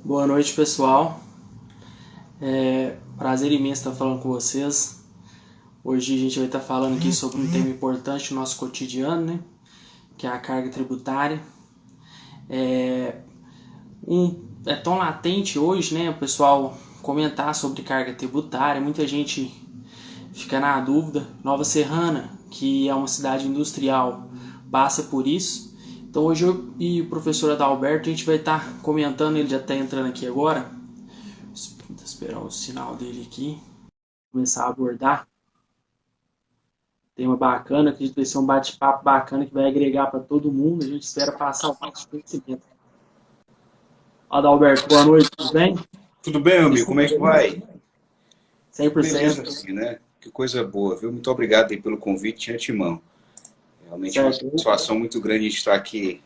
Boa noite, pessoal. Prazer imenso estar falando com vocês. Hoje a gente vai estar falando aqui sobre um tema importante no nosso cotidiano, né? Que é a carga tributária. É tão latente hoje, né? O pessoal comentar sobre carga tributária. Muita gente fica na dúvida. Nova Serrana, que é uma cidade industrial, passa por isso. Então hoje eu e o professor Adalberto, a gente vai estar comentando, ele já está entrando aqui agora. Vou esperar o sinal dele aqui, começar a abordar. Tema bacana, acredito que vai ser um bate-papo bacana que vai agregar para todo mundo. A gente espera passar o máximo de conhecimento. Adalberto, boa noite, tudo bem? Tudo bem, meu Me amigo? Como é escuta que bem? vai? Beleza, 100%, assim, né? Que coisa boa, viu? Muito obrigado aí pelo convite de antemão. Realmente é uma certo? satisfação muito grande a gente estar aqui,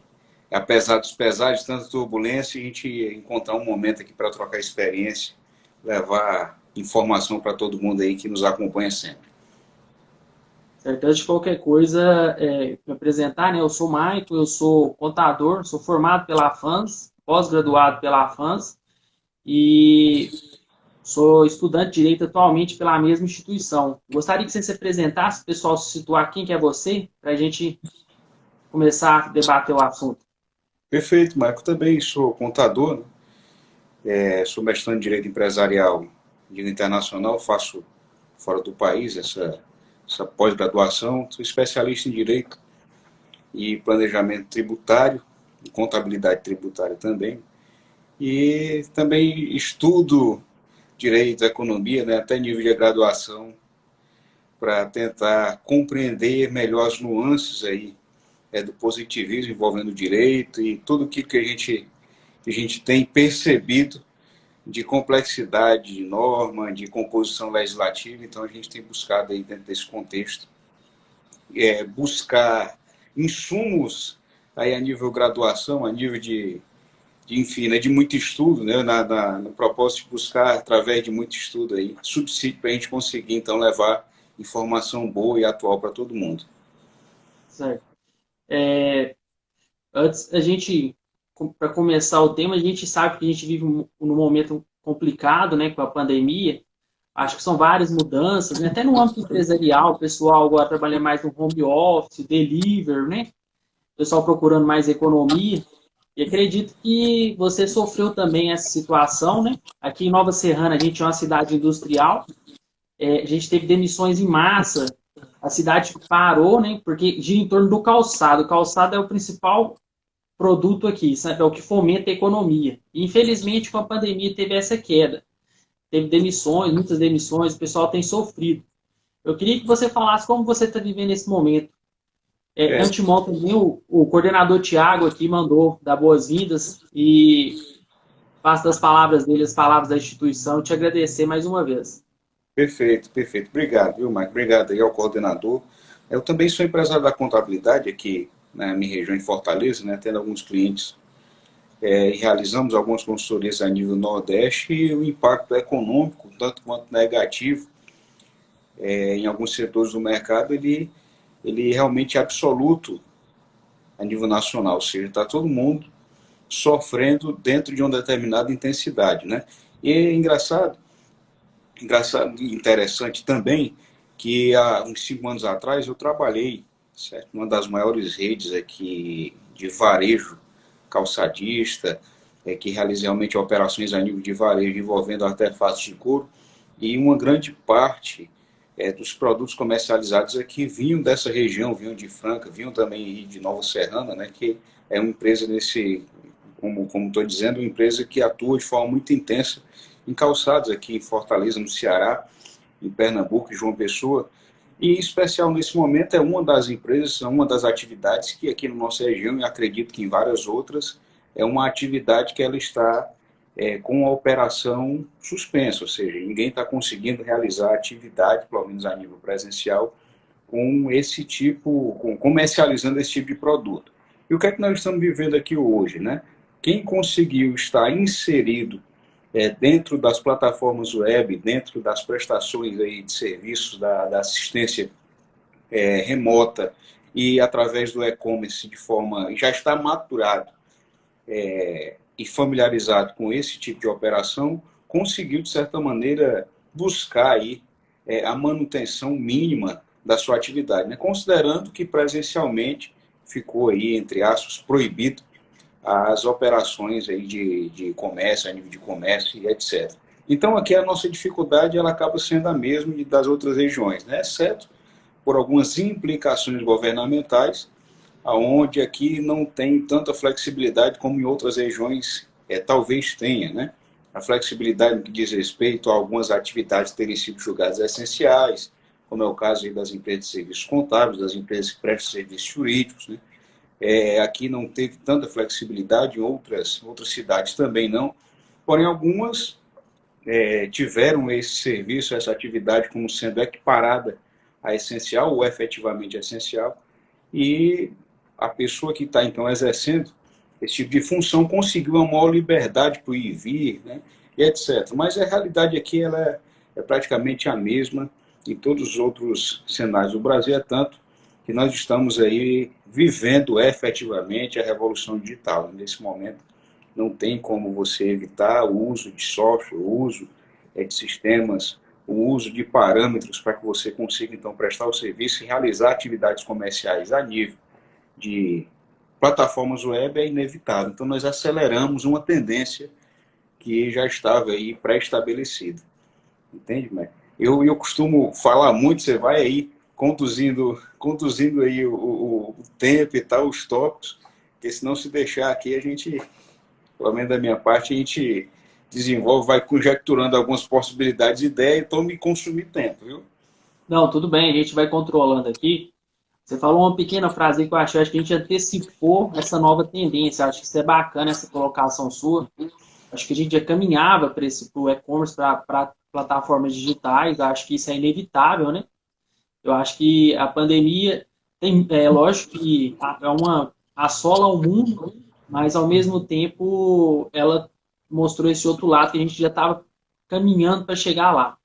apesar dos pesares, tanta turbulência, a gente encontrar um momento aqui para trocar experiência, levar informação para todo mundo aí que nos acompanha sempre. Certo, antes de qualquer coisa, me apresentar, né? Eu sou o Maicon, eu sou contador, sou formado pela AFANS, pós-graduado pela AFANS e sou estudante de Direito atualmente pela mesma instituição. Gostaria que você se apresentasse, pessoal, se situar quem que é você, para a gente começar a debater o assunto. Perfeito, Marco. Também sou contador, né? Sou mestrando em Direito Empresarial e Internacional, faço fora do país essa pós-graduação, sou especialista em Direito e planejamento tributário, e contabilidade tributária também. E também estudo direito, economia, né, até nível de graduação, para tentar compreender melhor as nuances aí do positivismo envolvendo o direito e tudo o que a gente tem percebido de complexidade de norma, de composição legislativa. Então a gente tem buscado aí dentro desse contexto buscar insumos aí a nível graduação, a nível enfim, né, de muito estudo, né, no propósito de buscar, através de muito estudo, aí, subsídio para a gente conseguir, então, levar informação boa e atual para todo mundo. Certo. Antes, a gente, para começar o tema, a gente sabe que a gente vive num momento complicado, né, com a pandemia. Acho que são várias mudanças, né? Até no âmbito empresarial, o pessoal agora trabalha mais no home office, delivery, né? O pessoal procurando mais economia. E acredito que você sofreu também essa situação, né? Aqui em Nova Serrana, a gente é uma cidade industrial, a gente teve demissões em massa, a cidade parou, né? Porque gira em torno do calçado. O calçado é o principal produto aqui, sabe? É o que fomenta a economia. E, infelizmente, com a pandemia teve essa queda. Teve demissões, muitas demissões, o pessoal tem sofrido. Eu queria que você falasse como você está vivendo esse momento. É, Antemão também, o coordenador Tiago aqui mandou dar boas-vindas e faço das palavras dele as palavras da instituição e te agradecer mais uma vez. perfeito, perfeito. Obrigado, viu, Marco? Obrigado aí ao coordenador. Eu também sou empresário da contabilidade aqui na minha região em Fortaleza, né, tendo alguns clientes e realizamos algumas consultorias a nível Nordeste e o impacto econômico, tanto quanto negativo, em alguns setores do mercado, ele realmente é absoluto a nível nacional, ou seja, está todo mundo sofrendo dentro de uma determinada intensidade, né? E é engraçado e interessante também que há uns 5 anos atrás eu trabalhei, certo, numa das maiores redes aqui de varejo calçadista, que realiza realmente operações a nível de varejo envolvendo artefatos de couro, e uma grande parte dos produtos comercializados aqui vinham dessa região, vinham de Franca, vinham também de Nova Serrana, né, que é uma empresa como estou dizendo, uma empresa que atua de forma muito intensa em calçados aqui em Fortaleza, no Ceará, em Pernambuco, em João Pessoa, e em especial nesse momento é uma das empresas, uma das atividades que aqui na nossa região, e acredito que em várias outras, é uma atividade que ela está com a operação suspensa, ou seja, ninguém está conseguindo realizar a atividade, pelo menos a nível presencial, com esse tipo, comercializando esse tipo de produto. E o que é que nós estamos vivendo aqui hoje, né? Quem conseguiu estar inserido dentro das plataformas web, dentro das prestações aí de serviços da assistência remota e através do e-commerce de forma já está maturado e familiarizado com esse tipo de operação, conseguiu, de certa maneira, buscar aí, a manutenção mínima da sua atividade, né? Considerando que presencialmente ficou aí, entre aspas, proibido as operações aí de comércio, a nível de comércio e etc. Então, aqui a nossa dificuldade ela acaba sendo a mesma das outras regiões, né? Exceto por algumas implicações governamentais, aonde aqui não tem tanta flexibilidade como em outras regiões talvez tenha, né? A flexibilidade no que diz respeito a algumas atividades terem sido julgadas essenciais, como é o caso aí das empresas de serviços contábeis, das empresas que prestam serviços jurídicos, né? Aqui não teve tanta flexibilidade, em outras cidades também não, porém algumas tiveram esse serviço, essa atividade como sendo equiparada a essencial ou efetivamente essencial, e a pessoa que está então exercendo esse tipo de função conseguiu uma maior liberdade para ir e vir, né, e etc. Mas a realidade aqui ela é praticamente a mesma em todos os outros cenários do Brasil, é tanto que nós estamos aí vivendo efetivamente a revolução digital. Nesse momento não tem como você evitar o uso de software, o uso de sistemas, o uso de parâmetros para que você consiga então prestar o serviço e realizar atividades comerciais a nível de plataformas web é inevitável. Então nós aceleramos uma tendência que já estava aí pré-estabelecida. Entende, Mac? Eu costumo falar muito, você vai aí conduzindo aí o tempo e tal, os tópicos, porque senão se deixar aqui a gente, pelo menos da minha parte, a gente desenvolve, vai conjecturando algumas possibilidades de ideia, então me consumir tempo, viu? Não, tudo bem, a gente vai controlando aqui. Você falou uma pequena frase aí que eu acho que a gente antecipou essa nova tendência. Acho que isso é bacana, essa colocação sua. Acho que a gente já caminhava para o e-commerce, para plataformas digitais. Acho que isso é inevitável, né? Eu acho que a pandemia lógico que assola o mundo, mas ao mesmo tempo ela mostrou esse outro lado que a gente já estava caminhando para chegar lá.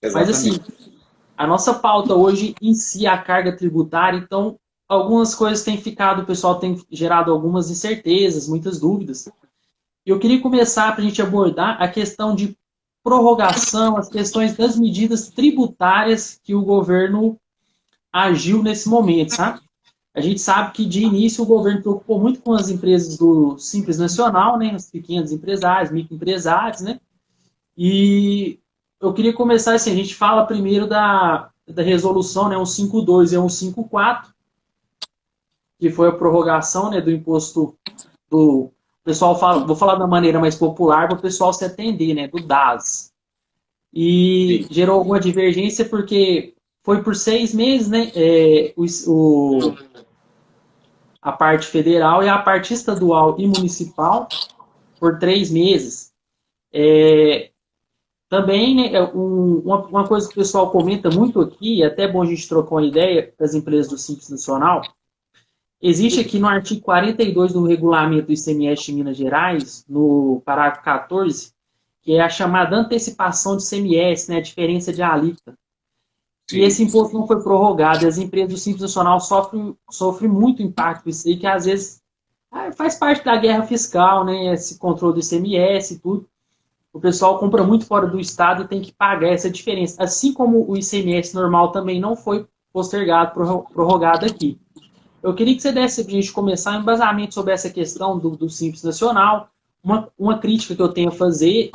Mas assim, Exatamente. a nossa pauta hoje em si é a carga tributária, então algumas coisas têm ficado, o pessoal tem gerado algumas incertezas, muitas dúvidas. Eu queria começar para a gente abordar a questão de prorrogação, as questões das medidas tributárias que o governo agiu nesse momento, sabe? A gente sabe que de início o governo preocupou muito com as empresas do Simples Nacional, né, os pequenos empresários, microempresários, né? E eu queria começar assim, a gente fala primeiro da resolução, né, 152 e 154, que foi a prorrogação, né, do imposto do... O pessoal fala, vou falar da maneira mais popular para o pessoal se atender, né, do DAS. E Sim. gerou alguma divergência porque foi por 6 meses, né, a parte federal e a parte estadual e municipal por 3 meses. Também, né, uma coisa que o pessoal comenta muito aqui, e é até bom a gente trocar uma ideia das empresas do Simples Nacional, existe aqui no artigo 42 do regulamento do ICMS de Minas Gerais, no parágrafo 14, que é a chamada antecipação de ICMS, né, a diferença de alíquota. E esse Sim. imposto não foi prorrogado, e as empresas do Simples Nacional sofrem muito impacto com isso aí, que às vezes faz parte da guerra fiscal, né, esse controle do ICMS e tudo. O pessoal compra muito fora do estado e tem que pagar essa diferença. Assim como o ICMS normal também não foi postergado, prorrogado aqui. Eu queria que você desse para a gente começar um embasamento sobre essa questão do Simples Nacional. Uma crítica que eu tenho a fazer,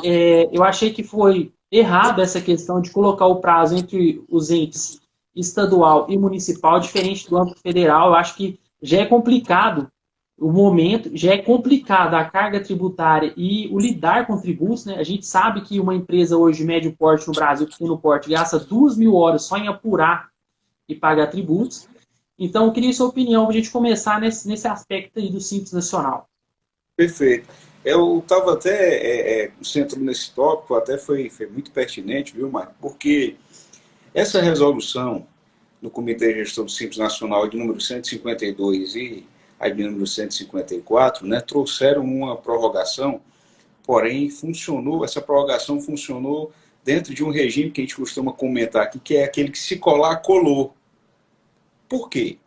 eu achei que foi errado essa questão de colocar o prazo entre os entes estadual e municipal, diferente do âmbito federal. Eu acho que já é complicado o momento, já é complicado a carga tributária e o lidar com tributos, né? A gente sabe que uma empresa hoje, médio porte no Brasil, pequeno porte, gasta 2.000 horas só em apurar e pagar tributos. Então, eu queria sua opinião para a gente começar nesse aspecto aí do Simples Nacional. Perfeito. Eu estava até centrando nesse tópico, até foi muito pertinente, viu, Marco? Porque essa resolução do Comitê de Gestão do Simples Nacional de número 152 e a de número 154, né, trouxeram uma prorrogação, porém essa prorrogação funcionou dentro de um regime que a gente costuma comentar aqui, que é aquele que se colar, colou. Por quê?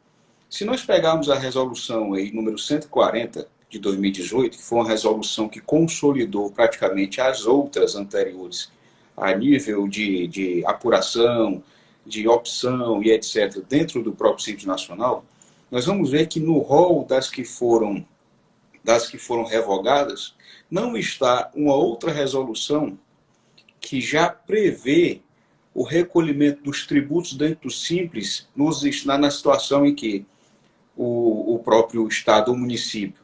Se nós pegarmos a resolução aí, número 140, de 2018, que foi uma resolução que consolidou praticamente as outras anteriores, a nível de apuração, de opção e etc., dentro do próprio Simples Nacional, nós vamos ver que no rol das que foram revogadas, não está uma outra resolução que já prevê o recolhimento dos tributos dentro do Simples na situação em que o próprio Estado ou município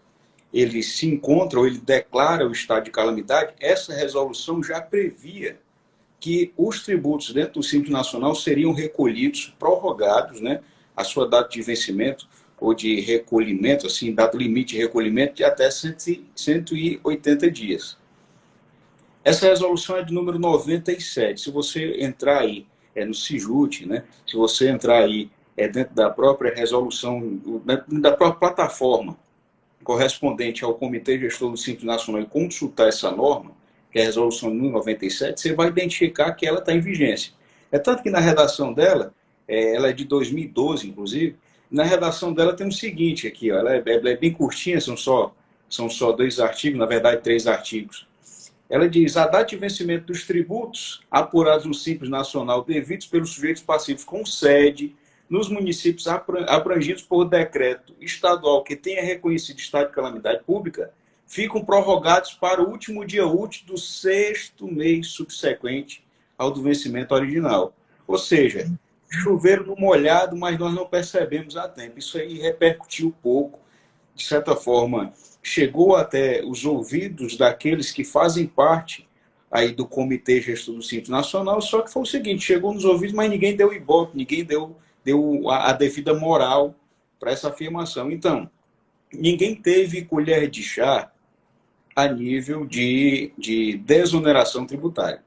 ele se encontra ou ele declara o estado de calamidade. Essa resolução já previa que os tributos dentro do Simples Nacional seriam recolhidos, prorrogados, né, a sua data de vencimento ou de recolhimento, assim, data limite de recolhimento de até 180 dias. Essa resolução é de número 97. Se você entrar aí no SIJUT, né, se você entrar aí dentro da própria resolução, da própria plataforma correspondente ao Comitê Gestor do Simples Nacional e consultar essa norma, que é a resolução número 97, você vai identificar que ela está em vigência. É tanto que na redação dela, ela é de 2012, inclusive, na redação dela tem o seguinte aqui, ó, ela é bem curtinha, são só 2 artigos, na verdade 3 artigos. Ela diz: a data de vencimento dos tributos apurados no Simples Nacional devidos pelos sujeitos passivos com sede nos municípios abrangidos por decreto estadual que tenha reconhecido estado de calamidade pública, ficam prorrogados para o último dia útil do 6º mês subsequente ao do vencimento original. Ou seja, choveram no molhado, mas nós não percebemos a tempo. Isso aí repercutiu pouco, de certa forma, chegou até os ouvidos daqueles que fazem parte aí do Comitê Gestor do Simples Nacional, só que foi o seguinte: chegou nos ouvidos, mas ninguém deu ibope, ninguém deu a devida moral para essa afirmação. Então, ninguém teve colher de chá a nível de desoneração tributária.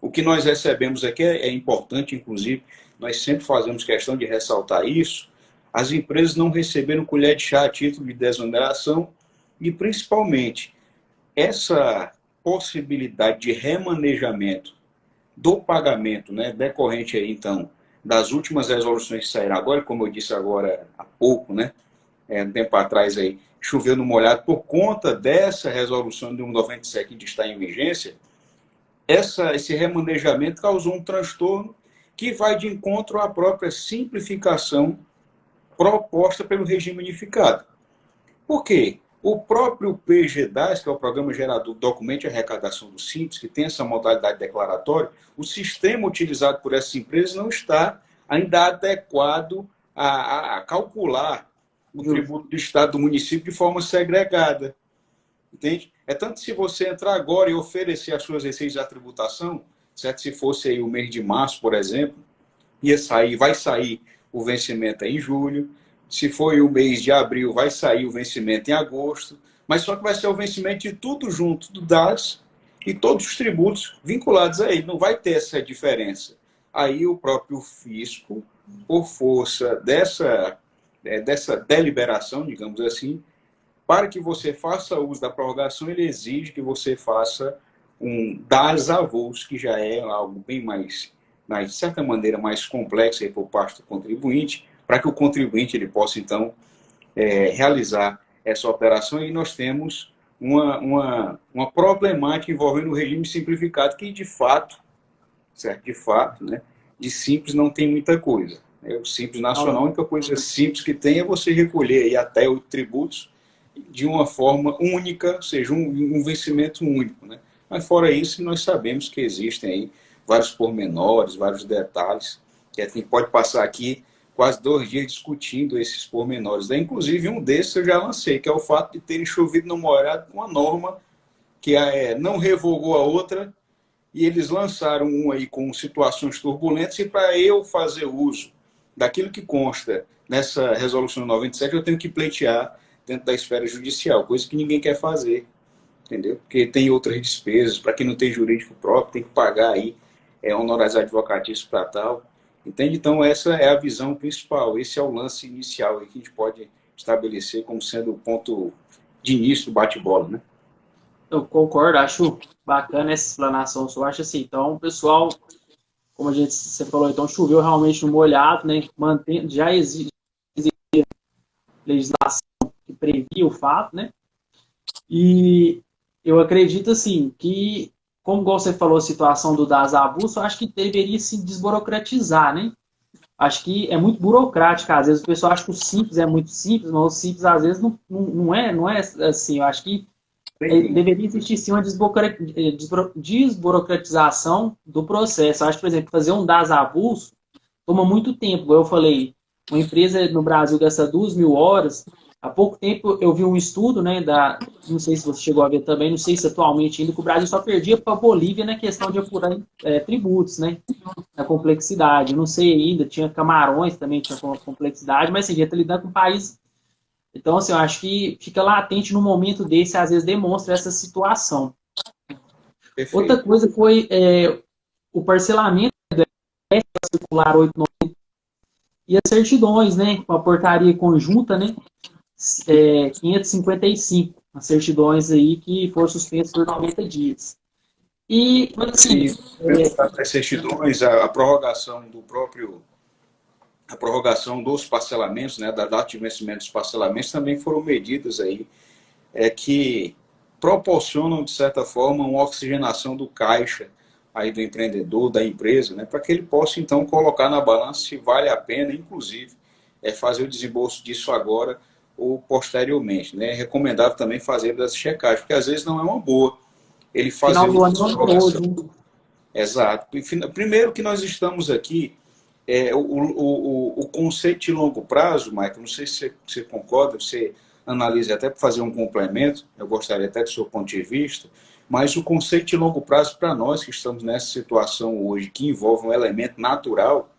O que nós recebemos aqui é importante, inclusive, nós sempre fazemos questão de ressaltar isso. As empresas não receberam colher de chá a título de desoneração e, principalmente, essa possibilidade de remanejamento do pagamento, né, decorrente aí, então, das últimas resoluções que saíram agora, como eu disse agora há pouco, né, um tempo atrás aí, choveu no molhado por conta dessa resolução de 97 que está em vigência. Esse remanejamento causou um transtorno que vai de encontro à própria simplificação proposta pelo regime unificado. Por quê? O próprio PGDAS, que é o Programa Gerador do Documento de Arrecadação do Simples, que tem essa modalidade declaratória, o sistema utilizado por essas empresas não está ainda adequado a calcular o tributo do Estado do município de forma segregada. Entende? É tanto se você entrar agora e oferecer as suas receitas de tributação, certo? Se fosse aí o mês de março, por exemplo, vai sair o vencimento em julho. Se foi o mês de abril, vai sair o vencimento em agosto. Mas só que vai ser o vencimento de tudo junto, do DAS e todos os tributos vinculados a ele. Não vai ter essa diferença. Aí o próprio fisco, por força dessa deliberação, digamos assim, para que você faça uso da prorrogação, ele exige que você faça um DAS avulso, que já é algo bem mais, de certa maneira, mais complexo aí por parte do contribuinte, para que o contribuinte ele possa, então, realizar essa operação. E nós temos uma problemática envolvendo o regime simplificado, que, de fato, certo? De fato, né, de simples não tem muita coisa. O Simples Nacional, a única coisa simples que tem é você recolher aí até 8 tributos de uma forma única, ou seja, um vencimento único, né? Mas fora isso, nós sabemos que existem aí vários pormenores, vários detalhes, que a gente pode passar aqui quase 2 dias discutindo esses pormenores. Daí, inclusive, um desses eu já lancei, que é o fato de terem chovido no molhado com uma norma que não revogou a outra, e eles lançaram um aí com situações turbulentas, e para eu fazer uso daquilo que consta nessa resolução 97, eu tenho que pleitear dentro da esfera judicial, coisa que ninguém quer fazer, entendeu? Porque tem outras despesas, para quem não tem jurídico próprio, tem que pagar aí honorários advocatícios para tal, entende? Então essa é a visão principal, esse é o lance inicial aí que a gente pode estabelecer como sendo o ponto de início do bate-bola, né? Eu concordo, acho bacana essa explanação, eu acho assim, então, pessoal, como você falou, então choveu realmente no molhado, né? Já existe legislação que previa o fato, né? E eu acredito, assim, que, como você falou, a situação do das abusos, eu acho que deveria se desburocratizar, né? Acho que é muito burocrático, às vezes o pessoal acha que o simples é muito simples, mas o simples às vezes não é assim. Eu acho que Entendi. deveria existir sim uma desburocratização do processo. Eu acho, por exemplo, fazer um DAS avulso toma muito tempo. Como eu falei, uma empresa no Brasil gasta 2.000 horas. Há pouco tempo eu vi um estudo, né, não sei se você chegou a ver também, não sei se atualmente ainda, que o Brasil só perdia para a Bolívia na questão de apurar tributos, né? A complexidade. Eu não sei ainda, tinha Camarões também, tinha complexidade, mas assim, a gente está lidando com um país. Então, assim, eu acho que fica latente no momento desse, às vezes demonstra essa situação. Outra Perfeito. coisa foi o parcelamento circular 8 e as certidões, né? Com a portaria conjunta, né? 555, as certidões aí que foram suspensas por 90 dias. E, assim, Sim, as certidões, a prorrogação do próprio, a prorrogação dos parcelamentos, né, da data de vencimento dos parcelamentos também foram medidas aí que proporcionam, de certa forma, uma oxigenação do caixa aí do empreendedor, da empresa, né, para que ele possa, então, colocar na balança se vale a pena, inclusive, fazer o desembolso disso agora ou posteriormente. Né? É recomendável também fazer essa checagem, porque às vezes não é uma boa ele fazer final do uma ano é prorrogação. honroso, hein? Exato. Primeiro que nós estamos aqui, o conceito de longo prazo, Michael, não sei se você concorda, você analise até para fazer um complemento, eu gostaria até do seu ponto de vista, mas o conceito de longo prazo para nós que estamos nessa situação hoje, que envolve um elemento natural,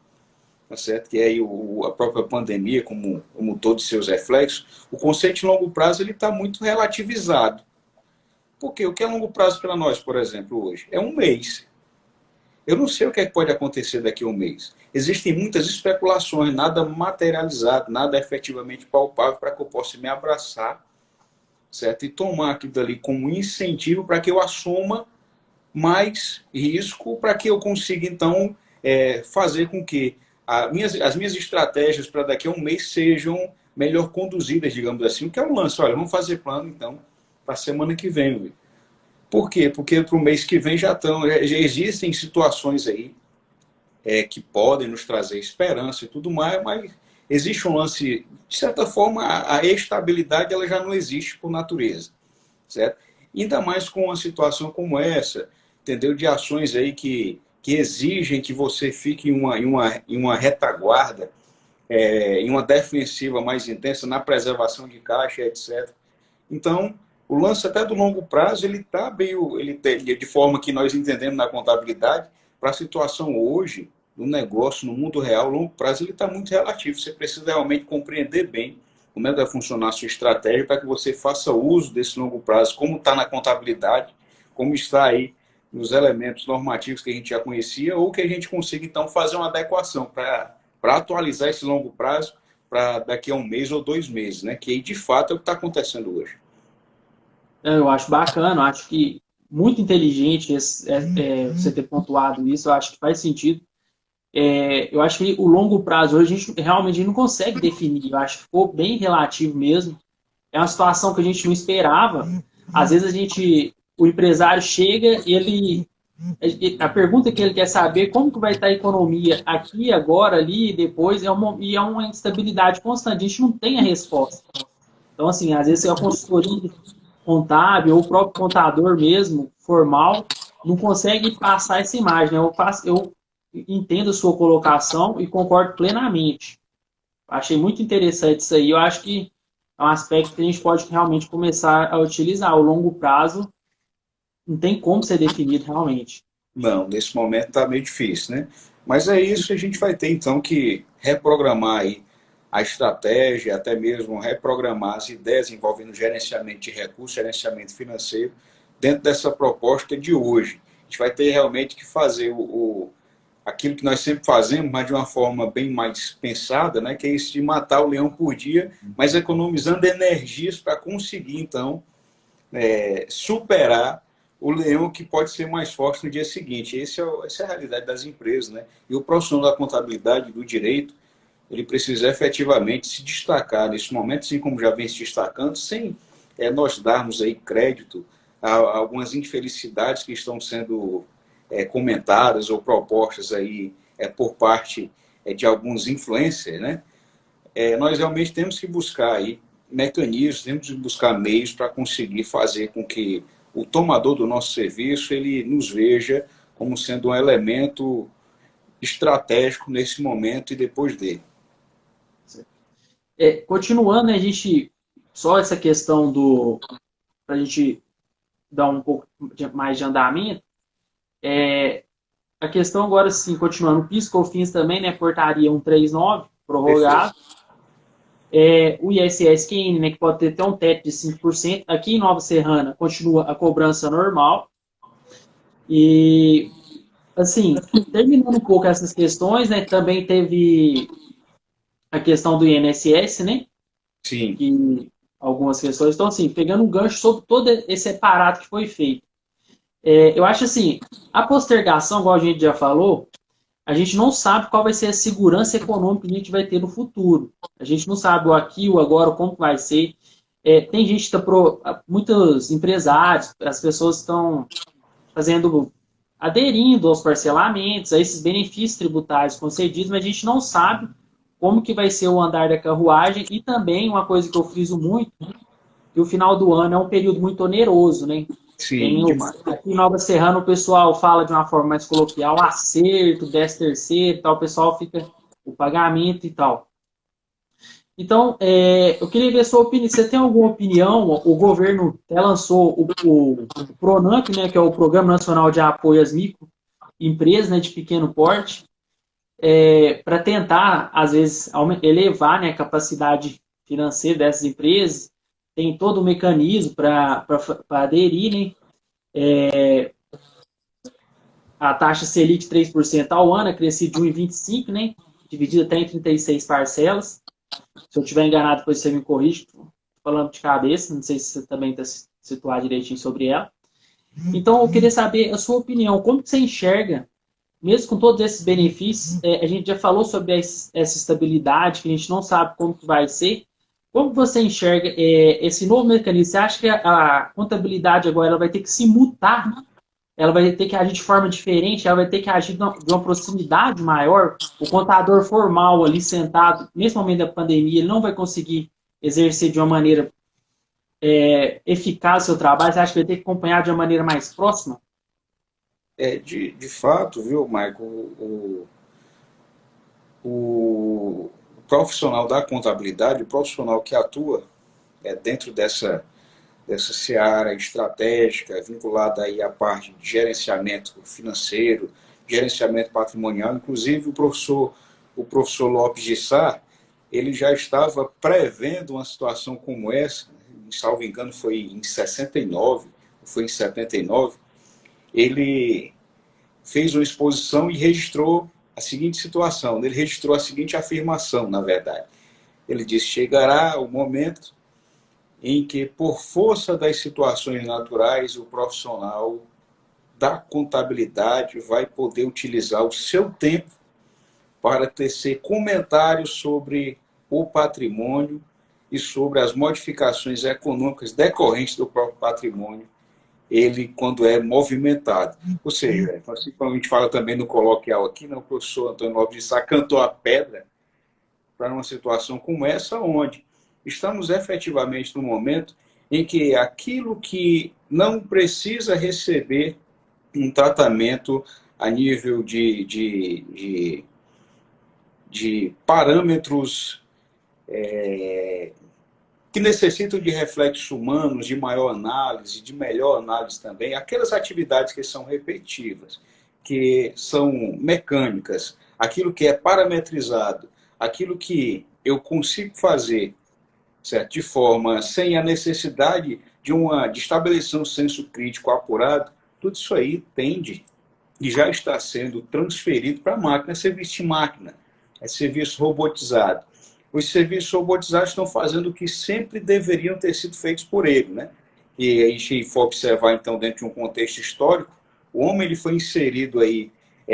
tá certo? Que é aí a própria pandemia, como todos os seus reflexos, o conceito de longo prazo ele está muito relativizado. Porque o que é longo prazo para nós, por exemplo, hoje? É um mês. Eu não sei o que, pode acontecer daqui a um mês. Existem muitas especulações, nada materializado, nada efetivamente palpável para que eu possa me abraçar, certo? E tomar aquilo dali como incentivo para que eu assuma mais risco, para que eu consiga, então, fazer com que as minhas estratégias para daqui a um mês sejam melhor conduzidas, digamos assim. O que é o lance? Olha, vamos fazer plano, então, para a semana que vem. Por quê? Porque para o mês que vem já existem situações aí que podem nos trazer esperança e tudo mais, mas existe um lance, de certa forma, a estabilidade ela já não existe por natureza, certo? Ainda mais com uma situação como essa, entendeu? De ações aí que exigem que você fique em uma retaguarda, em uma defensiva mais intensa, na preservação de caixa, etc. Então, o lance até do longo prazo, ele está bem, de forma que nós entendemos na contabilidade, para a situação hoje, no negócio, no mundo real, o longo prazo ele está muito relativo. Você precisa realmente compreender bem como é que vai funcionar a sua estratégia para que você faça uso desse longo prazo, como está na contabilidade, como está aí nos elementos normativos que a gente já conhecia, ou que a gente consiga, então, fazer uma adequação para atualizar esse longo prazo para daqui a um mês ou 2 meses, né? Que aí, de fato, é o que está acontecendo hoje. Eu acho bacana, eu acho que muito inteligente você ter pontuado isso, eu acho que faz sentido. Eu acho que o longo prazo hoje a gente realmente não consegue definir, eu acho que ficou bem relativo mesmo. É uma situação que a gente não esperava. Às vezes o empresário chega e a pergunta que ele quer saber como que vai estar a economia aqui, agora, ali e depois, e é uma instabilidade constante, a gente não tem a resposta. Então, assim, às vezes a consultoria contábil ou o próprio contador mesmo, formal, não consegue passar essa imagem, né? Eu entendo a sua colocação e concordo plenamente. Achei muito interessante isso aí. Eu acho que é um aspecto que a gente pode realmente começar a utilizar. O longo prazo não tem como ser definido realmente. Não, nesse momento está meio difícil, né? Mas é isso, a gente vai ter então que reprogramar aí a estratégia, até mesmo reprogramar as ideias envolvendo gerenciamento de recursos, gerenciamento financeiro, dentro dessa proposta de hoje. A gente vai ter realmente que fazer aquilo que nós sempre fazemos, mas de uma forma bem mais pensada, né? Que é isso de matar o leão por dia, mas economizando energias para conseguir, então, superar o leão que pode ser mais forte no dia seguinte. Essa é a realidade das empresas, né? E o profissional da contabilidade, do direito, ele precisa efetivamente se destacar nesse momento, assim como já vem se destacando, sem nós darmos aí crédito a algumas infelicidades que estão sendo comentadas ou propostas aí por parte de alguns influencers, né? Nós realmente temos que buscar aí mecanismos, temos que buscar meios para conseguir fazer com que o tomador do nosso serviço ele nos veja como sendo um elemento estratégico nesse momento e depois dele. Continuando, né, a gente, só essa questão para a gente dar um pouco mais de andamento, a questão agora, sim, continuando, o PIS/COFINS também, né, portaria 139, prorrogado. O ISS-QN, né, que pode ter até um teto de 5%. Aqui em Nova Serrana continua a cobrança normal. E, assim, terminando um pouco essas questões, né, também teve a questão do INSS, né? Sim. Que algumas questões. Então, assim, pegando um gancho sobre todo esse aparato que foi feito. Eu acho assim, a postergação, igual a gente já falou, a gente não sabe qual vai ser a segurança econômica que a gente vai ter no futuro. A gente não sabe o aqui, o agora, como vai ser. Tem gente que está muitos empresários, as pessoas estão aderindo aos parcelamentos, a esses benefícios tributários concedidos, mas a gente não sabe como que vai ser o andar da carruagem e também uma coisa que eu friso muito, que o final do ano é um período muito oneroso, né? Sim, demais. Aqui em Nova Serrana o pessoal fala de uma forma mais coloquial, acerto, 13º, tal, o pessoal fica o pagamento e tal. Então, eu queria ver a sua opinião. Você tem alguma opinião? O governo até lançou o PRONAMP, né, que é o Programa Nacional de Apoio às Microempresas, né, de pequeno porte, para tentar, às vezes, elevar, né, a capacidade financeira dessas empresas. Tem todo o mecanismo para aderir, né? A taxa Selic 3% ao ano, crescida de 1,25, né? Dividida até em 36 parcelas. Se eu estiver enganado, depois você me corrige, falando de cabeça, não sei se você também está situado direitinho sobre ela. Então, eu queria saber a sua opinião, como que você enxerga, mesmo com todos esses benefícios, a gente já falou sobre essa estabilidade, que a gente não sabe como que vai ser, como você enxerga esse novo mecanismo? Você acha que a contabilidade agora ela vai ter que se mutar? Ela vai ter que agir de forma diferente? Ela vai ter que agir de uma proximidade maior? O contador formal ali sentado, nesse momento da pandemia, ele não vai conseguir exercer de uma maneira eficaz o seu trabalho? Você acha que vai ter que acompanhar de uma maneira mais próxima? De fato, viu, Michael, o profissional da contabilidade, o profissional que atua dentro dessa seara estratégica, vinculada aí à parte de gerenciamento financeiro, gerenciamento patrimonial, inclusive o professor Lopes de Sá, ele já estava prevendo uma situação como essa, salvo engano foi em 69, foi em 79, ele fez uma exposição e registrou a seguinte situação, ele registrou a seguinte afirmação, na verdade. Ele disse, chegará o momento em que, por força das situações naturais, o profissional da contabilidade vai poder utilizar o seu tempo para tecer comentários sobre o patrimônio e sobre as modificações econômicas decorrentes do próprio patrimônio, ele quando é movimentado. Ou seja, assim como a gente fala também no coloquial aqui, né, o professor Antônio Lopes de Sá cantou a pedra para uma situação como essa, onde estamos efetivamente no momento em que aquilo que não precisa receber um tratamento a nível de parâmetros que necessitam de reflexos humanos, de maior análise, de melhor análise também, aquelas atividades que são repetitivas, que são mecânicas, aquilo que é parametrizado, aquilo que eu consigo fazer, certo? De forma sem a necessidade de estabelecer um senso crítico apurado, tudo isso aí tende e já está sendo transferido para a máquina, serviço de máquina, serviço robotizado. Os serviços robotizados estão fazendo o que sempre deveriam ter sido feitos por ele, né? E a gente for observar, então, dentro de um contexto histórico, o homem ele foi inserido aí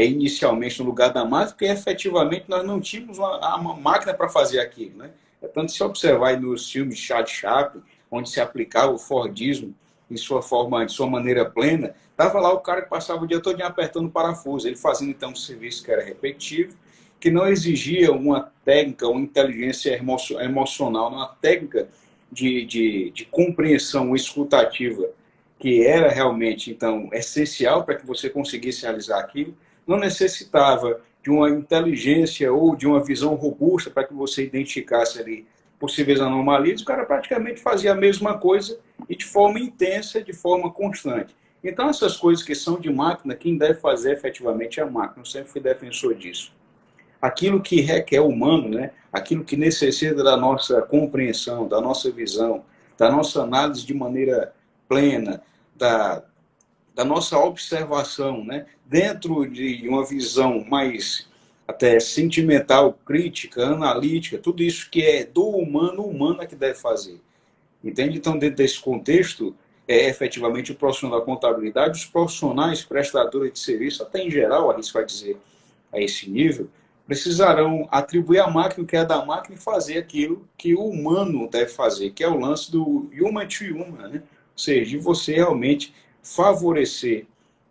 inicialmente no lugar da máquina, porque efetivamente nós não tínhamos uma máquina para fazer aquilo, né? É tanto se observar aí nos filmes de Charlie Chaplin, onde se aplicava o Fordismo em sua forma, de sua maneira plena, estava lá o cara que passava o dia todo apertando parafuso, ele fazendo então um serviço que era repetitivo, que não exigia uma técnica, uma inteligência emocional, uma técnica de compreensão escutativa que era realmente então essencial para que você conseguisse realizar aquilo, não necessitava de uma inteligência ou de uma visão robusta para que você identificasse ali possíveis anomalias, o cara praticamente fazia a mesma coisa e de forma intensa, de forma constante. Então, essas coisas que são de máquina, quem deve fazer efetivamente é a máquina. Eu sempre fui defensor disso. Aquilo que requer humano, né? Aquilo que necessita da nossa compreensão, da nossa visão, da nossa análise de maneira plena, da, da nossa observação, né? Dentro de uma visão mais até sentimental, crítica, analítica, tudo isso que é do humano, o humano é que deve fazer. Entende? Então, dentro desse contexto, efetivamente o profissional da contabilidade, os profissionais prestadores de serviço, até em geral, a gente vai dizer a esse nível, precisarão atribuir à máquina o que é da máquina e fazer aquilo que o humano deve fazer, que é o lance do human to human, né? Ou seja, de você realmente favorecer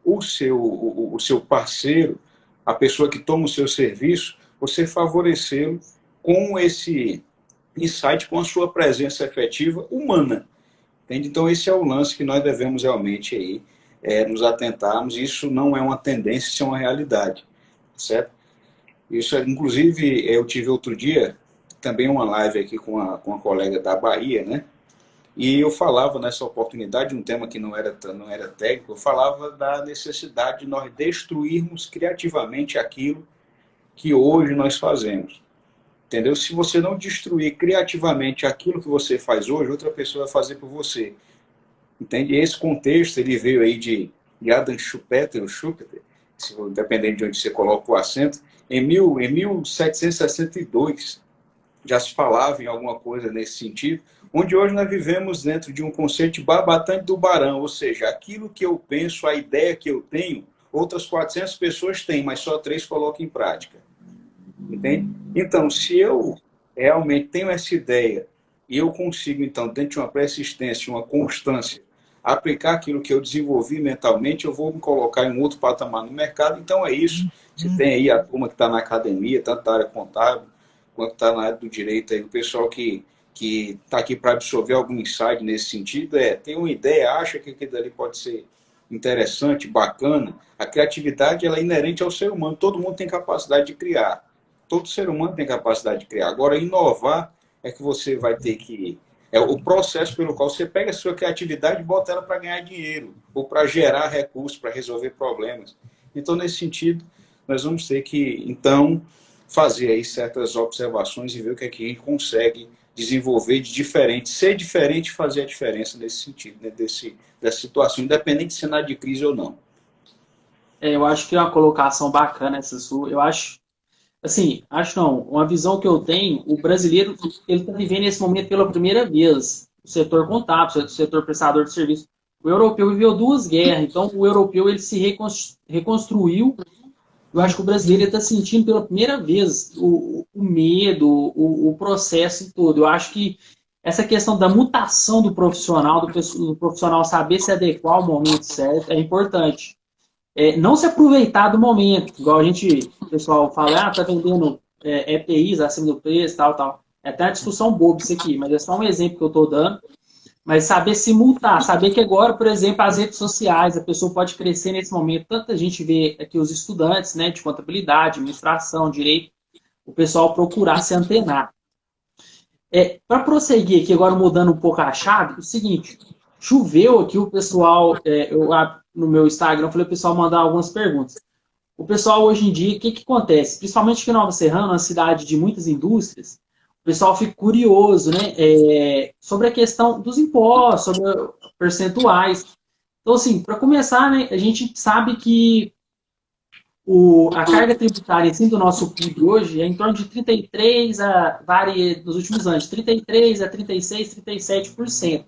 o seu parceiro, a pessoa que toma o seu serviço, você favorecê-lo com esse insight, com a sua presença efetiva humana. Entende? Então, esse é o lance que nós devemos realmente aí, nos atentarmos. Isso não é uma tendência, isso é uma realidade. Certo? Isso, inclusive, eu tive outro dia também uma live aqui com uma colega da Bahia, né? E eu falava nessa oportunidade, um tema que não era técnico, eu falava da necessidade de nós destruirmos criativamente aquilo que hoje nós fazemos. Entendeu? Se você não destruir criativamente aquilo que você faz hoje, outra pessoa vai fazer por você. Entende? E esse contexto, ele veio aí de Adam Schumpeter, dependendo de onde você coloca o acento, em 1762 já se falava em alguma coisa nesse sentido, onde hoje nós vivemos dentro de um conceito de barbatante do barão, ou seja, aquilo que eu penso, a ideia que eu tenho, outras 400 pessoas têm, mas só 3 colocam em prática. Entende? Então, se eu realmente tenho essa ideia e eu consigo, então, dentro de uma persistência, uma constância, aplicar aquilo que eu desenvolvi mentalmente, eu vou me colocar em outro patamar no mercado. Então, é isso. Você tem aí a turma que está na academia, tanto na área contábil, quanto está na área do direito, aí, o pessoal que está aqui para absorver algum insight nesse sentido, tem uma ideia, acha que aquilo ali pode ser interessante, bacana. A criatividade ela é inerente ao ser humano. Todo mundo tem capacidade de criar. Todo ser humano tem capacidade de criar. Agora, inovar é que você vai ter que... É o processo pelo qual você pega a sua criatividade e bota ela para ganhar dinheiro, ou para gerar recursos, para resolver problemas. Então, nesse sentido, nós vamos ter que, então, fazer aí certas observações e ver o que é que a gente consegue desenvolver de diferente, ser diferente e fazer a diferença nesse sentido, né? Dessa situação, independente de cenário de crise ou não. Eu acho que é uma colocação bacana essa sua. Eu acho, assim, acho não, uma visão que eu tenho, o brasileiro, ele está vivendo esse momento pela primeira vez, o setor contábil, o setor prestador de serviço. O europeu viveu 2 guerras, então o europeu ele se reconstruiu. Eu acho que o brasileiro está sentindo pela primeira vez o medo, o processo todo. Eu acho que essa questão da mutação do profissional, do profissional saber se adequar ao momento certo, é importante. Não se aproveitar do momento, igual o pessoal fala, tá vendendo EPIs acima do preço, tal, tal. É até uma discussão boba isso aqui, mas é só um exemplo que eu estou dando. Mas saber se multar, saber que agora, por exemplo, as redes sociais, a pessoa pode crescer nesse momento. Tanta gente vê aqui os estudantes, né, de contabilidade, administração, direito, o pessoal procurar se antenar. Para prosseguir aqui, agora mudando um pouco a chave, o seguinte, choveu aqui o pessoal, no meu Instagram, eu falei o pessoal mandar algumas perguntas. O pessoal hoje em dia, o que acontece? Principalmente aqui em Nova Serrana, uma cidade de muitas indústrias, o pessoal fica curioso, né, sobre a questão dos impostos, sobre percentuais. Então, assim, para começar, né, a gente sabe que a carga tributária assim, do nosso PIB hoje é em torno de 33%, varia nos últimos anos, 33% a 36%, 37%.